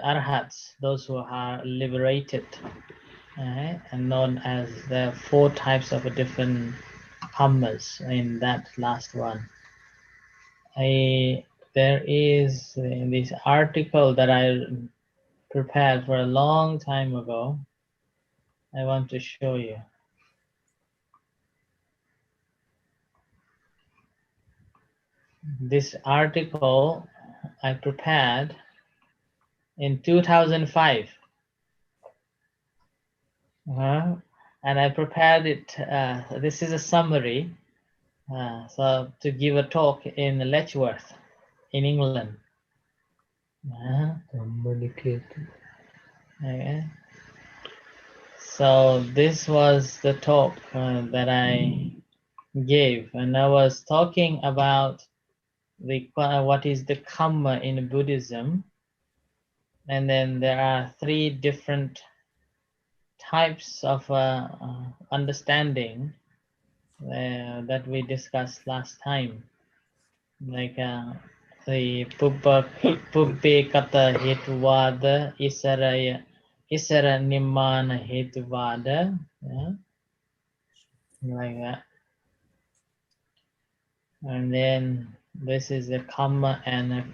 arhats, those who are liberated, and known as the 4 types of different kammas in that last one. There is in this article that I prepared for a long time ago. I want to show you. This article I prepared in 2005. And I prepared it. This is a summary. So to give a talk in Letchworth, in England. Okay. So this was the talk that I gave, and I was talking about the what is the kamma in Buddhism, and then there are 3 different types of understanding that we discussed last time, like the Puppe Kata Hetuvada, Isara Nimana Hetuvada, yeah, like that. And then this is the kamma and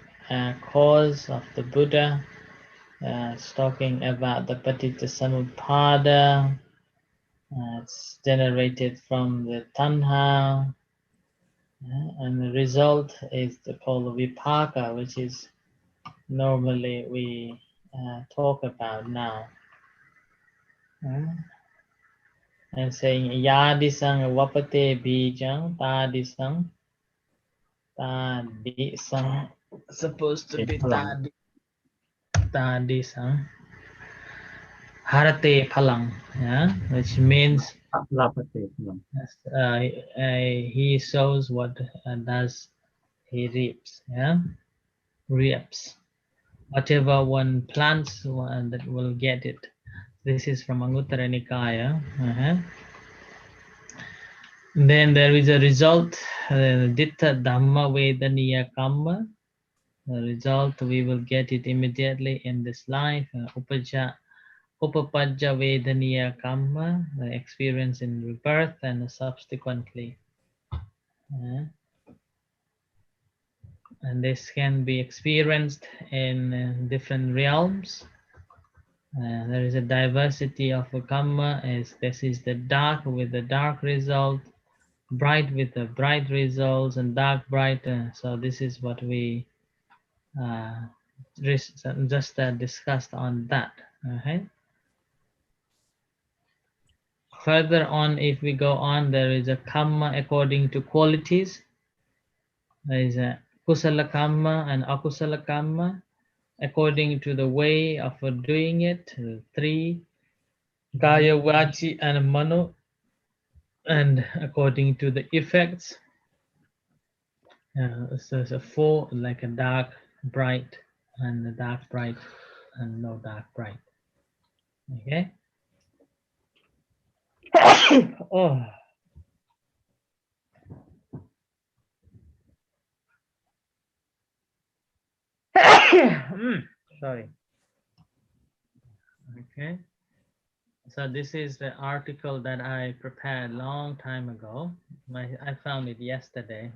cause of the Buddha. It's talking about the Paticca Samuppada. It's generated from the tanha, and the result is called vipaka, which is normally we talk about now. And saying yadisang wapate bijang tadisang tadisang, supposed to be tadisang harate phalang, yeah, which means he sows what does he reaps, yeah, reaps. Whatever one plants, that will get it. This is from Anguttara Nikaya. Then there is a result, Ditta Dhamma Vedaniya Kamma. The result, we will get it immediately in this life. Upapajja Vedaniya Kamma, the experience in rebirth and subsequently. And this can be experienced in different realms. There is a diversity of a kamma. This is the dark with the dark result, bright with the bright results, and dark bright. So this is what we just discussed on that. Okay. Further on, if we go on, there is a kamma according to qualities. There is a kusala kamma and akusala kamma according to the way of doing it. 3 kaya, vachi, and mano, and according to the effects. So it's a 4, like a dark, bright, and a dark, bright, and no dark, bright. Okay. Oh. Sorry. Okay. So this is the article that I prepared long time ago. I found it yesterday.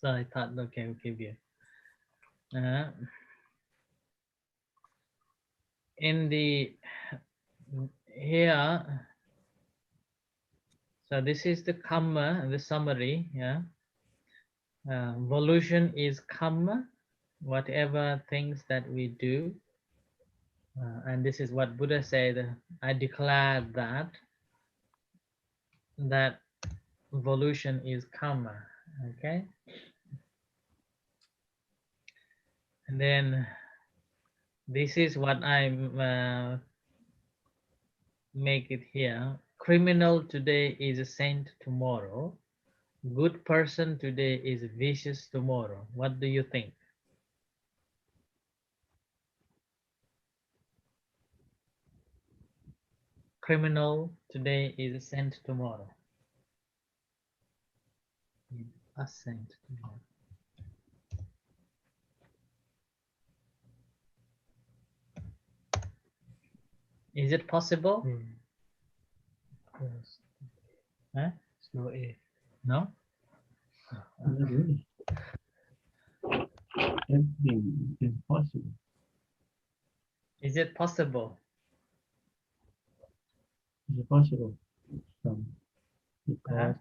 So I thought, okay, I'll give you. In the here, so this is the kamma, the summary. Yeah. Volition is kamma, whatever things that we do. And this is what Buddha said, I declare that volition is kamma. Okay. And then this is what I make it here. Criminal today is a saint tomorrow. Good person today is vicious tomorrow. What do you think? Criminal today is a saint tomorrow. A saint tomorrow. Is it possible?
Yes.
Huh?
It's no A.
No?
Everything is possible.
Is it possible?
Is it possible? Because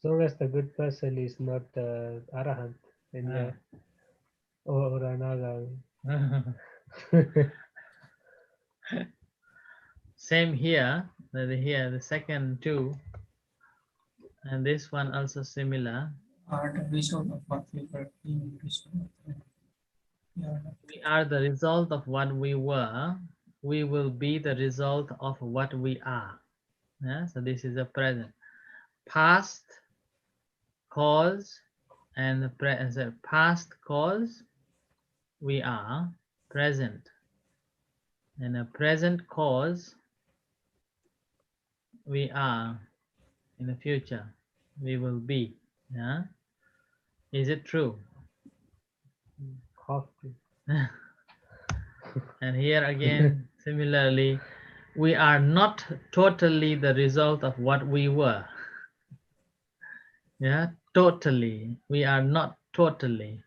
As long as the good person is not arahant, then yeah, or another.
Same here. Here, the second 2, and this one also similar.
Are the result of what we were being
We are the result of what we were. We will be the result of what we are. Yeah? So this is the present. Past cause and the past cause we are present, and a present cause we are, in the future we will be. Yeah, is it true?
Half to.
And here again, similarly, we are not totally the result of what we were. Yeah, totally. We are not totally.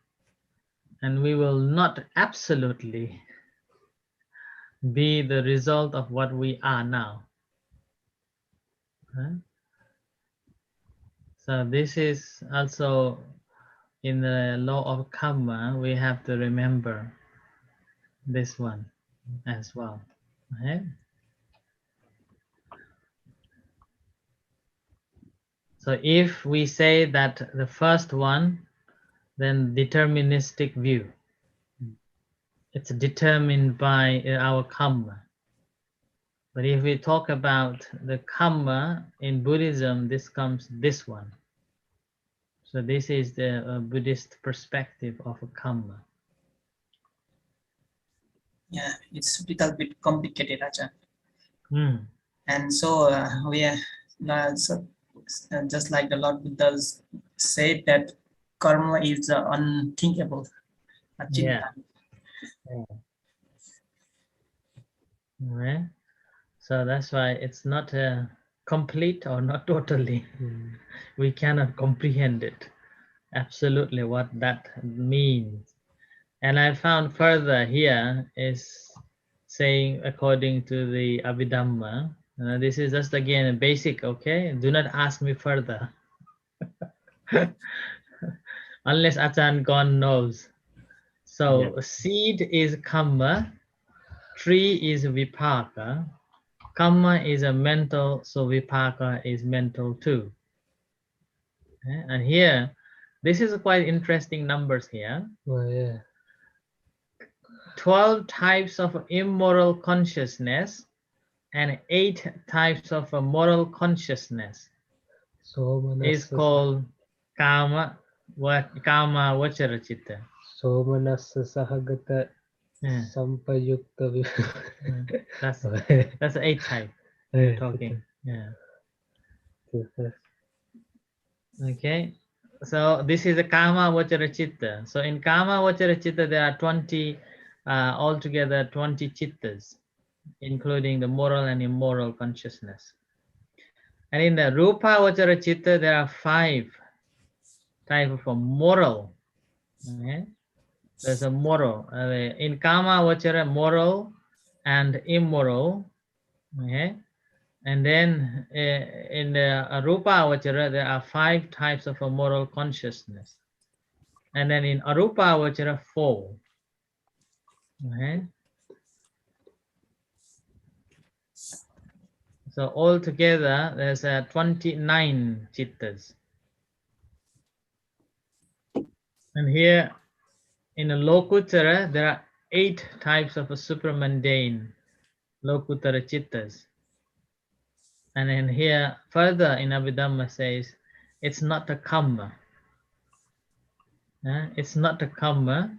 And we will not absolutely be the result of what we are now. Huh? So this is also in the law of karma, we have to remember this one as well. Right? So if we say that the first one, then deterministic view. It's determined by our karma. But if we talk about the karma in Buddhism, this comes this one. So this is the Buddhist perspective of a karma.
Yeah, it's a little bit complicated, Ajahn.
Mm.
And so we are just like the Lord Buddha said that karma is unthinkable.
Yeah. Right? So that's why it's not complete or not totally. We cannot comprehend it absolutely what that means. And I found further here is saying according to the Abhidhamma. This is just again a basic, okay? Do not ask me further. Unless Achan God knows. So seed is kamma, tree is vipaka, kamma is a mental, so vipaka is mental too. Okay? And here, this is quite interesting numbers here.
Oh, yeah.
12 types of immoral consciousness and 8 types of a moral consciousness is called kama vachara chitta.
Somanassa sahagata
Yeah.
sampayukta
That's 8 type we're talking. Yeah. Okay. So this is the kama vachara chitta. So in kama vachara chitta there are 20 altogether 20 chittas, including the moral and immoral consciousness. And in the rupa vachara chitta there are 5 type of a moral. Okay? There's a moral. In kama vachara, moral and immoral. Okay? And then in the rupa vachara there are 5 types of a moral consciousness. And then in arupa vachara 4. Okay? So altogether there's 29 chittas. And here in a lokuttara there are 8 types of a supramundane lokuttara chittas. And then here further in Abhidhamma says it's not a kamma. It's not a kamma,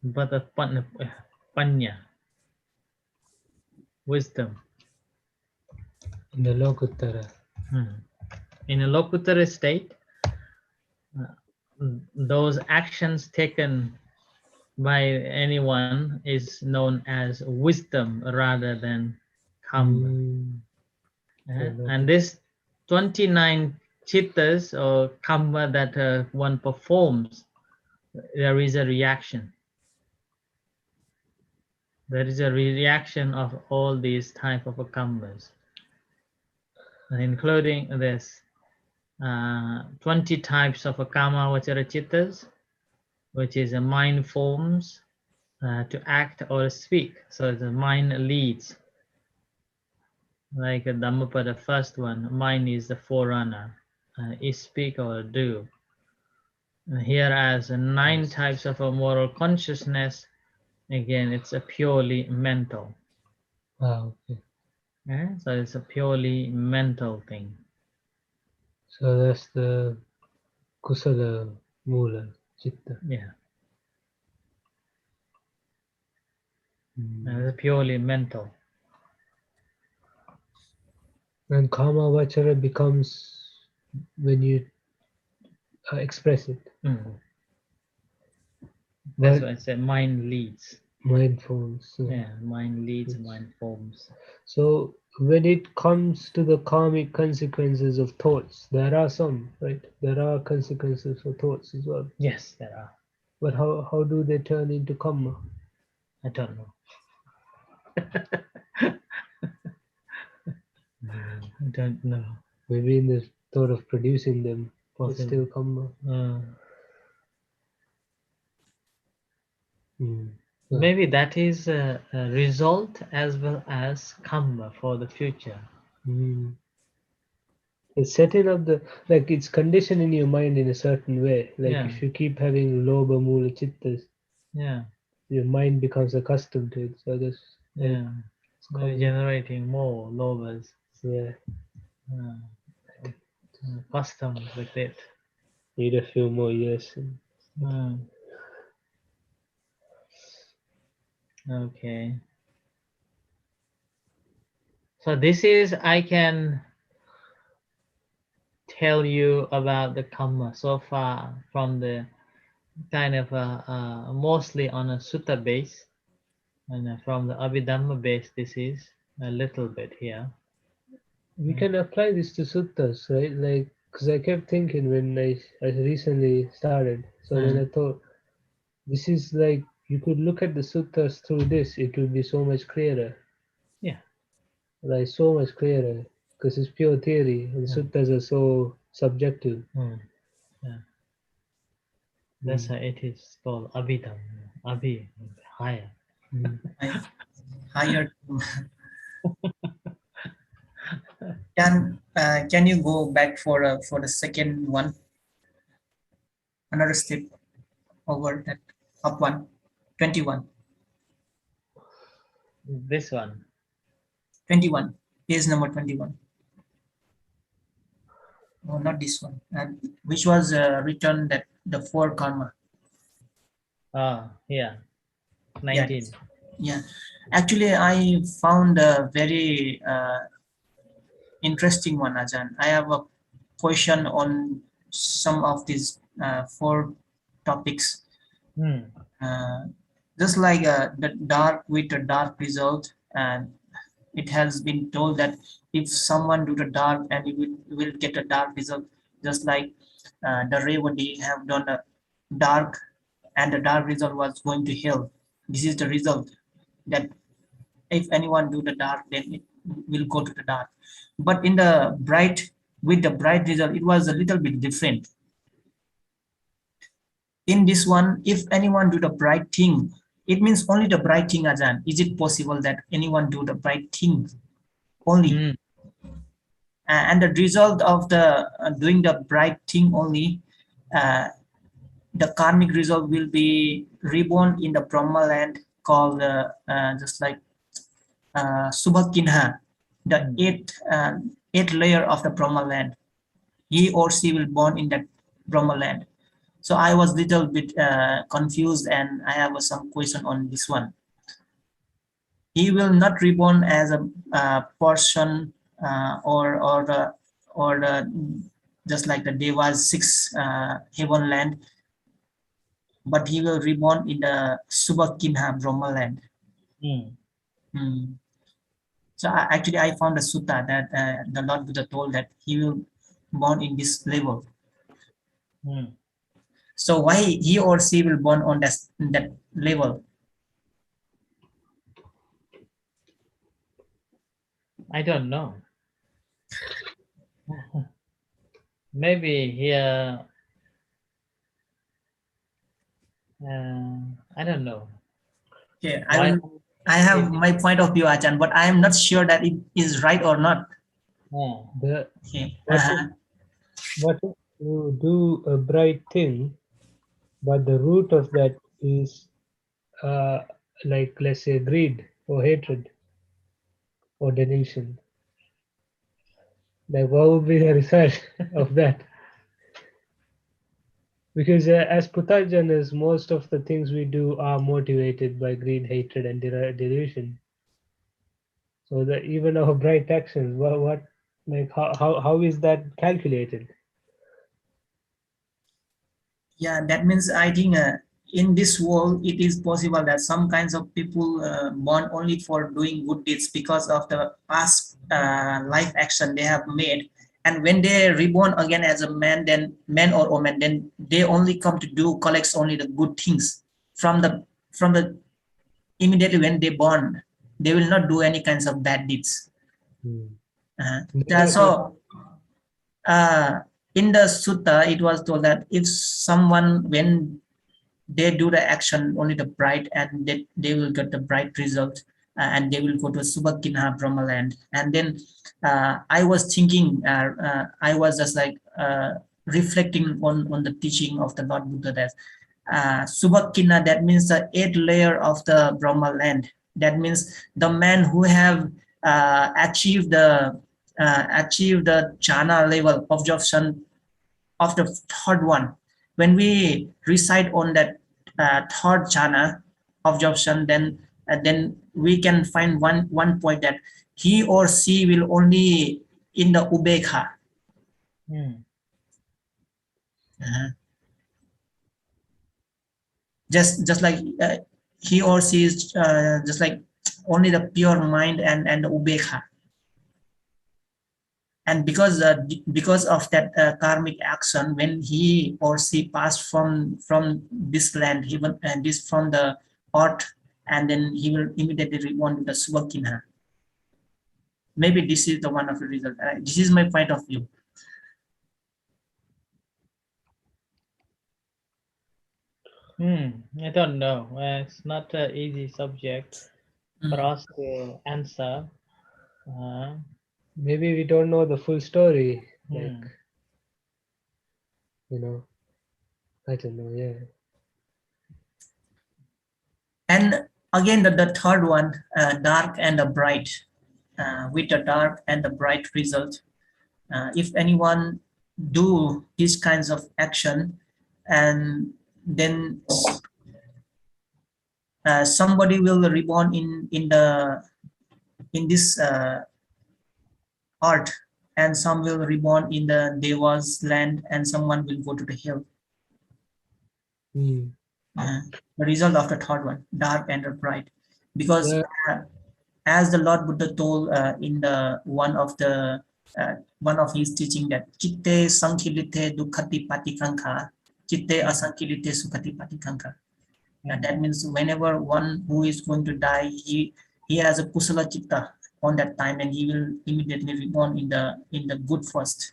but a panya, wisdom.
In the Lokuttara.
In a lokuttara state, those actions taken by anyone is known as wisdom rather than kamma. And this 29 chittas or kamma that one performs, there is a reaction. There is a reaction of all these type of kammas, including this 20 types of kama vachara chittas, which is a mind forms to act or speak. So the mind leads. Like Dhammapada, first one, mind is the forerunner. Is speak or do. Here as 9 types of a moral consciousness, again it's a purely mental.
Okay.
So it's a purely mental thing.
So that's the kusala mula chitta.
Yeah. It's purely mental.
And kama vachara becomes when you express it.
Mm. That's
But
why I said mind leads.
mind forms.
Yeah, mind leads,
Yes.
mind forms.
So when it comes to the karmic consequences of thoughts, there are some, right? There are consequences for thoughts as well.
Yes, there are.
But how do they turn into kamma?
I don't know. I don't know.
Maybe in the thought of producing them, it's
Possibly.
still kamma. Mm.
Maybe that is a result as well as karma for the future.
Mm. It's setting up the, like, it's conditioning your mind in a certain way. Like
Yeah.
if you keep having loba mula chittas,
Yeah,
your mind becomes accustomed to it. So that's like
yeah.
it's
Maybe
common.
generating more lobas.
Yeah.
Accustomed with it.
Need a few more years.
Mm. Okay. So this is, I can tell you about the karma so far from the kind of mostly on a sutta base, and from the Abhidhamma base. This is a little bit here.
We can apply this to suttas, right? Like, because I kept thinking when I recently started. So then I thought, this is like, you could look at the suttas through this, it would be so much clearer.
Yeah.
Like, so much clearer. Because it's pure theory, and suttas are so subjective.
Yeah. That's why it is called Abhidhamma. Abhi, higher.
Higher. Can you go back for the second one? Another step over that up one. 21.
This one.
21. Page number 21. No, not this one. Which was written that the four karma.
Yeah.
Yeah.
19.
Yeah. Actually, I found a very interesting one, Ajahn. I have a question on some of these four topics. Just like the dark with a dark result, and it has been told that if someone do the dark and you will get a dark result, just like the Revati have done a dark and the dark result was going to hell. This is the result, that if anyone do the dark, then it will go to the dark. But in the bright, with the bright result, it was a little bit different. In this one, if anyone do the bright thing, it means only the bright thing, Ajahn. Is it possible that anyone do the bright thing only? And the result of the doing the bright thing only, the karmic result will be reborn in the Brahma land called just like Subhakinha, the eighth layer of the Brahma land. He or she will born in that Brahma land. So I was little bit confused, and I have some question on this one. He will not reborn as a person or the just like the Deva's six heaven land, but he will reborn in the Subhakinha Brahma land. So actually, I found a sutta that the Lord Buddha told that he will born in this level. So why he or she will born on that level?
I don't know. Maybe here. I don't know.
Okay, I have my point of view, Achan, but I am not sure that it is right or not.
Okay.
What if you do a bright thing, but the root of that is like, let's say, greed or hatred or delusion? Like, what would be the result of that? Because as Putajanas, most of the things we do are motivated by greed, hatred, and delusion. So that even our bright actions, what Like how is that calculated?
Yeah, that means I think in this world it is possible that some kinds of people born only for doing good deeds because of the past life action they have made, and when they reborn again as a man, then man or woman, then they only come to do collects only the good things from the immediately when they born. They will not do any kinds of bad deeds. So in the sutta it was told that if someone, when they do the action only the bright, and they will get the bright result, and they will go to Subhakinha Brahma land. And then I was thinking, I was just like reflecting on the teaching of the Lord Buddha, that Subhakinha, that means the 8th layer of the Brahma land. That means the man who have achieved the jhana level of absorption of the third one. When we recite on that third jhana of absorption, then we can find one point that he or she will only in the ubekha. Just like he or she is just like only the pure mind and the ubekha. And because of that karmic action, when he or she passed from this land, he will, and this from the earth, and then he will immediately reborn to the Subhakinha. Maybe this is the one of the result. This is my point of view.
I don't know. It's not an easy subject for us to answer.
Maybe we don't know the full story. Like, I don't know. Yeah.
And again, the third one, dark and the bright, with the dark and the bright result. If anyone do these kinds of action, and then somebody will reborn in this earth, and some will reborn in the Deva's land, and someone will go to the hill. The result of the third one, dark and bright, because as the Lord Buddha told in the one of his teaching, that chitte sankhilite dukkati patikanka, chitte asankhilite sukhati patikanka. That means whenever one who is going to die, he has a kusala chitta on that time, and he will immediately reborn in the good first.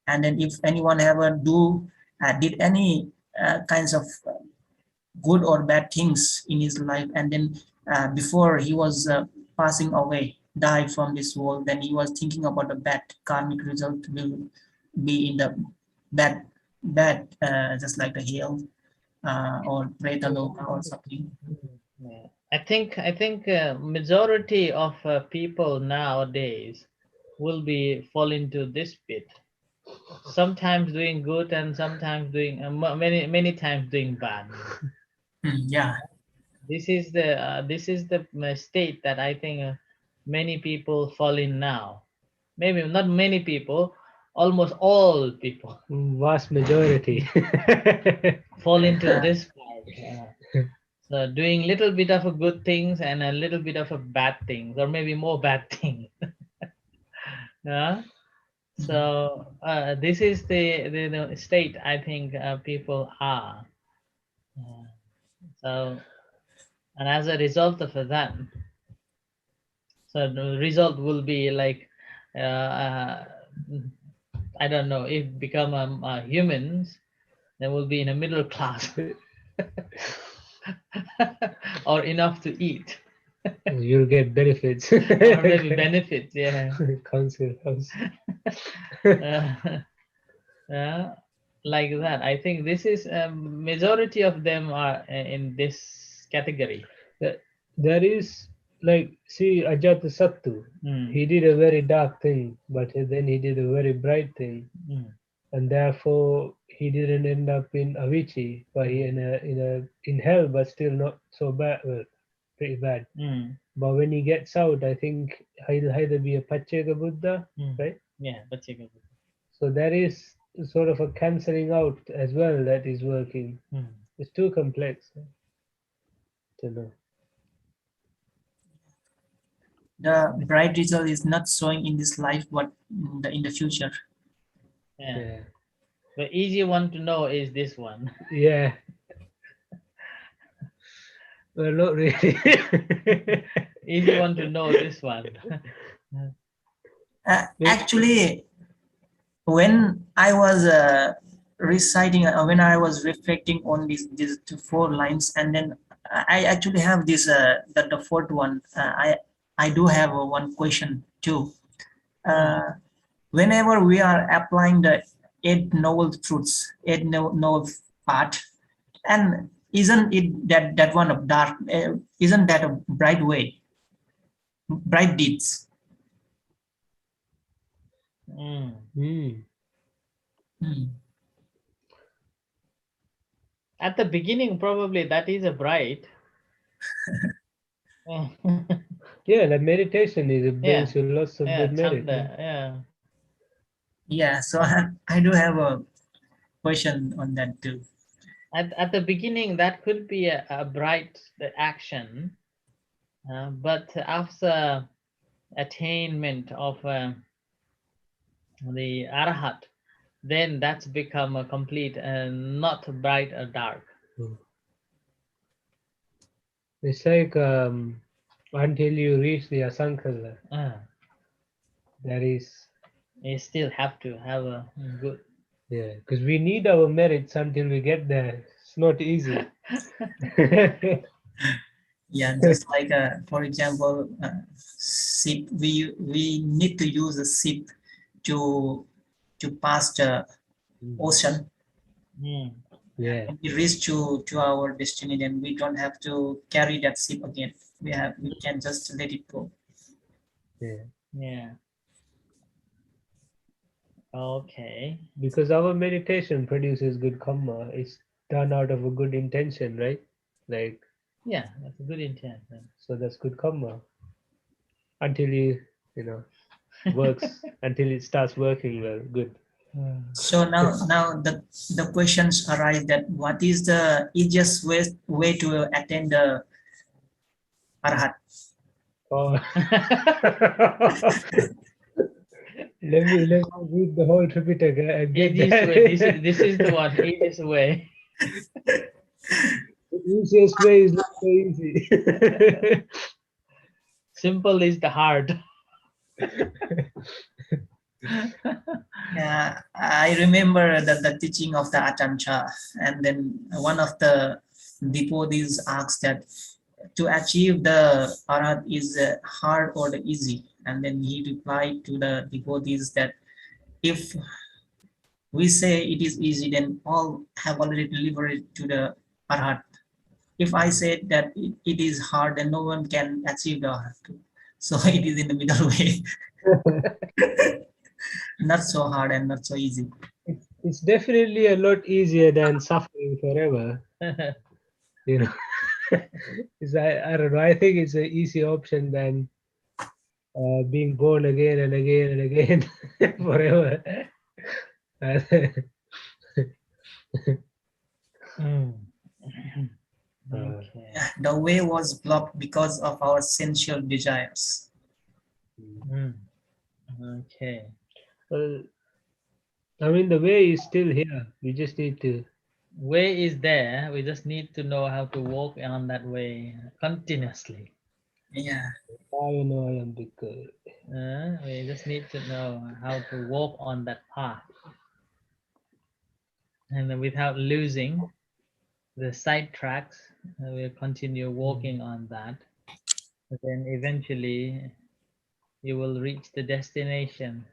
And then if anyone ever did any kinds of good or bad things in his life, and then before he was passing away, died from this world, then he was thinking about the bad karmic result will be in the bad just like the hell or Pretaloka or something.
I think majority of people nowadays will be fall into this pit. Sometimes doing good and sometimes doing many times doing bad.
Yeah.
This is the state that I think many people fall in now. Maybe not many people, almost all people.
Vast majority
fall into this part. So doing little bit of a good things and a little bit of a bad things, or maybe more bad things. Yeah. So this is the state I think people are. So, and as a result of that, so the result will be like I don't know, if become humans, then will be in a middle class or enough to eat.
You'll get benefits.
Or maybe benefits, yeah.
Council house.
Like that. I think this is majority of them are in this category.
There is, like, see, Ajata Sattu. He did a very dark thing, but then he did a very bright thing, and therefore he didn't end up in Avicii, but he in hell, but still not so bad. Well, pretty bad. But when he gets out, I think he'll either be a Pachega Buddha,
Mm.
right?
Yeah, but you
So there is sort of a cancelling out as well that is working.
mm.
It's too complex to know.
The bright result is not showing in this life, but in the future.
Yeah.
Yeah.
The easy one to know is this one.
Yeah. Well, not really.
Easy one to know this one.
Actually, when I was reciting, when I was reflecting on these two, 4 lines, and then I actually have this the fourth one. I do have one question too. Whenever we are applying the 8 noble part, and isn't it that one of dark? Isn't that a bright way, bright deeds?
Mm.
Hmm.
Hmm.
At the beginning, probably that is a bright.
Yeah, like meditation
Yeah.
brings you lots of
Yeah,
good merit.
chanda. Yeah.
Yeah, so I do have a question on that too.
At the beginning, that could be a bright action, but after attainment of the arahat, then that's become a complete not bright or dark.
It's like until you reach the asankhala, that is,
You still have to have a good.
yeah, because we need our merits until we get there. It's not easy.
Yeah, just like for example, SIP. We need to use a SIP to pass the ocean,
Mm.
Yeah.
and we reach to our destiny. Then we don't have to carry that SIP again. We can just let it go.
Yeah.
Yeah. Okay.
Because our meditation produces good karma. It's done out of a good intention, right? Like,
Yeah, that's a good intent. Then.
so that's good karma. Until you know, works, until it starts working well. Good.
So now the questions arise that what is the easiest way to attain the arhat?
Oh. let me read the whole Tripitaka and get
Easiest
there.
way. This is the one. Easiest way.
The easiest way is not so easy.
Simple is the hard.
Yeah, I remember the teaching of the Achancha, and then one of the devotees asked that to achieve the arhat is hard or easy, and then he replied to the devotees that if we say it is easy, then all have already delivered to the arhat. If I said that it is hard, then no one can achieve the arhat. So it is in the middle way, not so hard and not so easy.
It's definitely a lot easier than suffering forever. You know, I don't know. I think it's an easy option than being born again and again and again forever.
Mm.
Uh,
Okay.
The way was blocked because of our sensual desires.
Mm. Okay.
well, I mean, the way is still here. We just need to.
Way is there. We just need to know how to walk on that way continuously.
Yeah,
I know I am because.
We just need to know how to walk on that path, and then without losing the side tracks, we'll continue walking on that. But then eventually, you will reach the destination.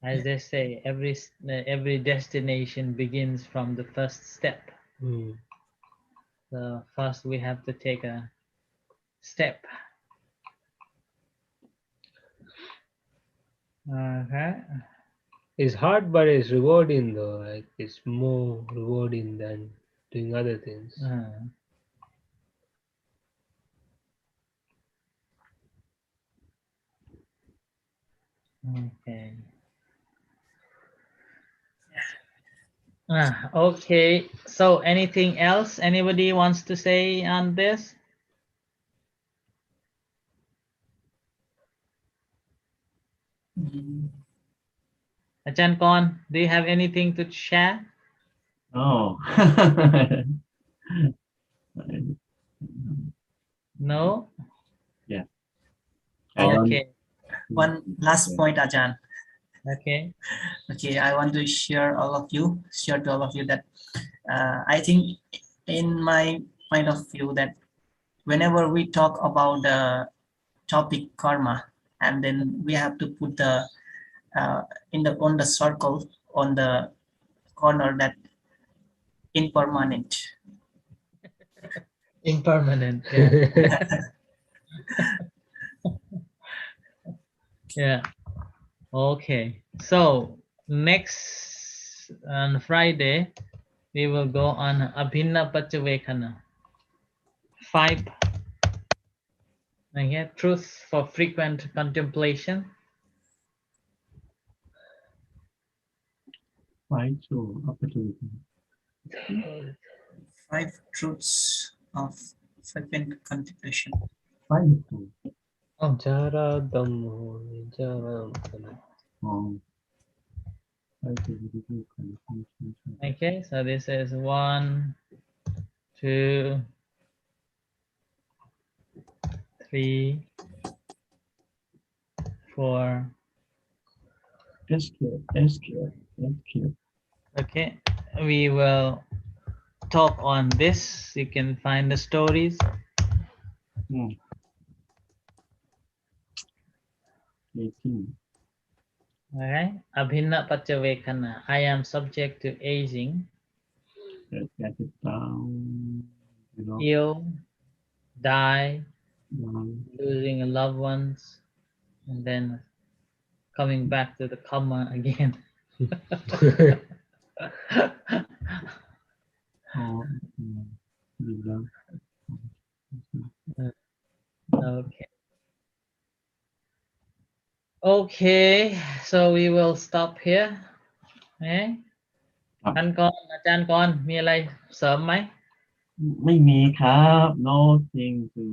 As they say, every destination begins from the first step.
Mm.
So first, we have to take a step. Okay.
It's hard, but it's rewarding though. Like it's more rewarding than doing other things.
Okay. Okay. So anything else anybody wants to say on this? Ajahn Kon, do you have anything to share?
Oh.
No?
Yeah. I don't.
Okay.
One last point, Ajahn.
Okay.
Okay, I want to share to all of you that I think in my point of view that whenever we talk about the topic karma, and then we have to put the on the circle on the corner that impermanent.
Impermanent. Yeah. Yeah. Okay. So next on Friday we will go on Abhinna Pachavekana. 5. Okay. Truth for frequent contemplation.
Fight to opportunity.
5 truths of frequent contemplation.
Fight to.
Oh.
Jara Dhammo Nijaram.
Oh. Fight to contemplation.
Okay. So this is 1, 2, 3, 4.
Escape.
Okay. We will talk on this. You can find the stories.
18.
Alright. Abhinna Pachavekana. I am subject to aging,
Get it down.
ill, die,
Down.
losing loved ones, and then coming back to the kamma again.
Oh. Down.
Okay. Okay. So we will stop here. ท่านกรอาจารย์กรมีอะไรเสริมไหม
ไม่มีครับ nothing to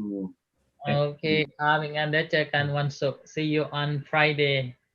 โอเคครับอย่างนั้นเดี๋ยวเจอกันวันศุกร์ see you on Friday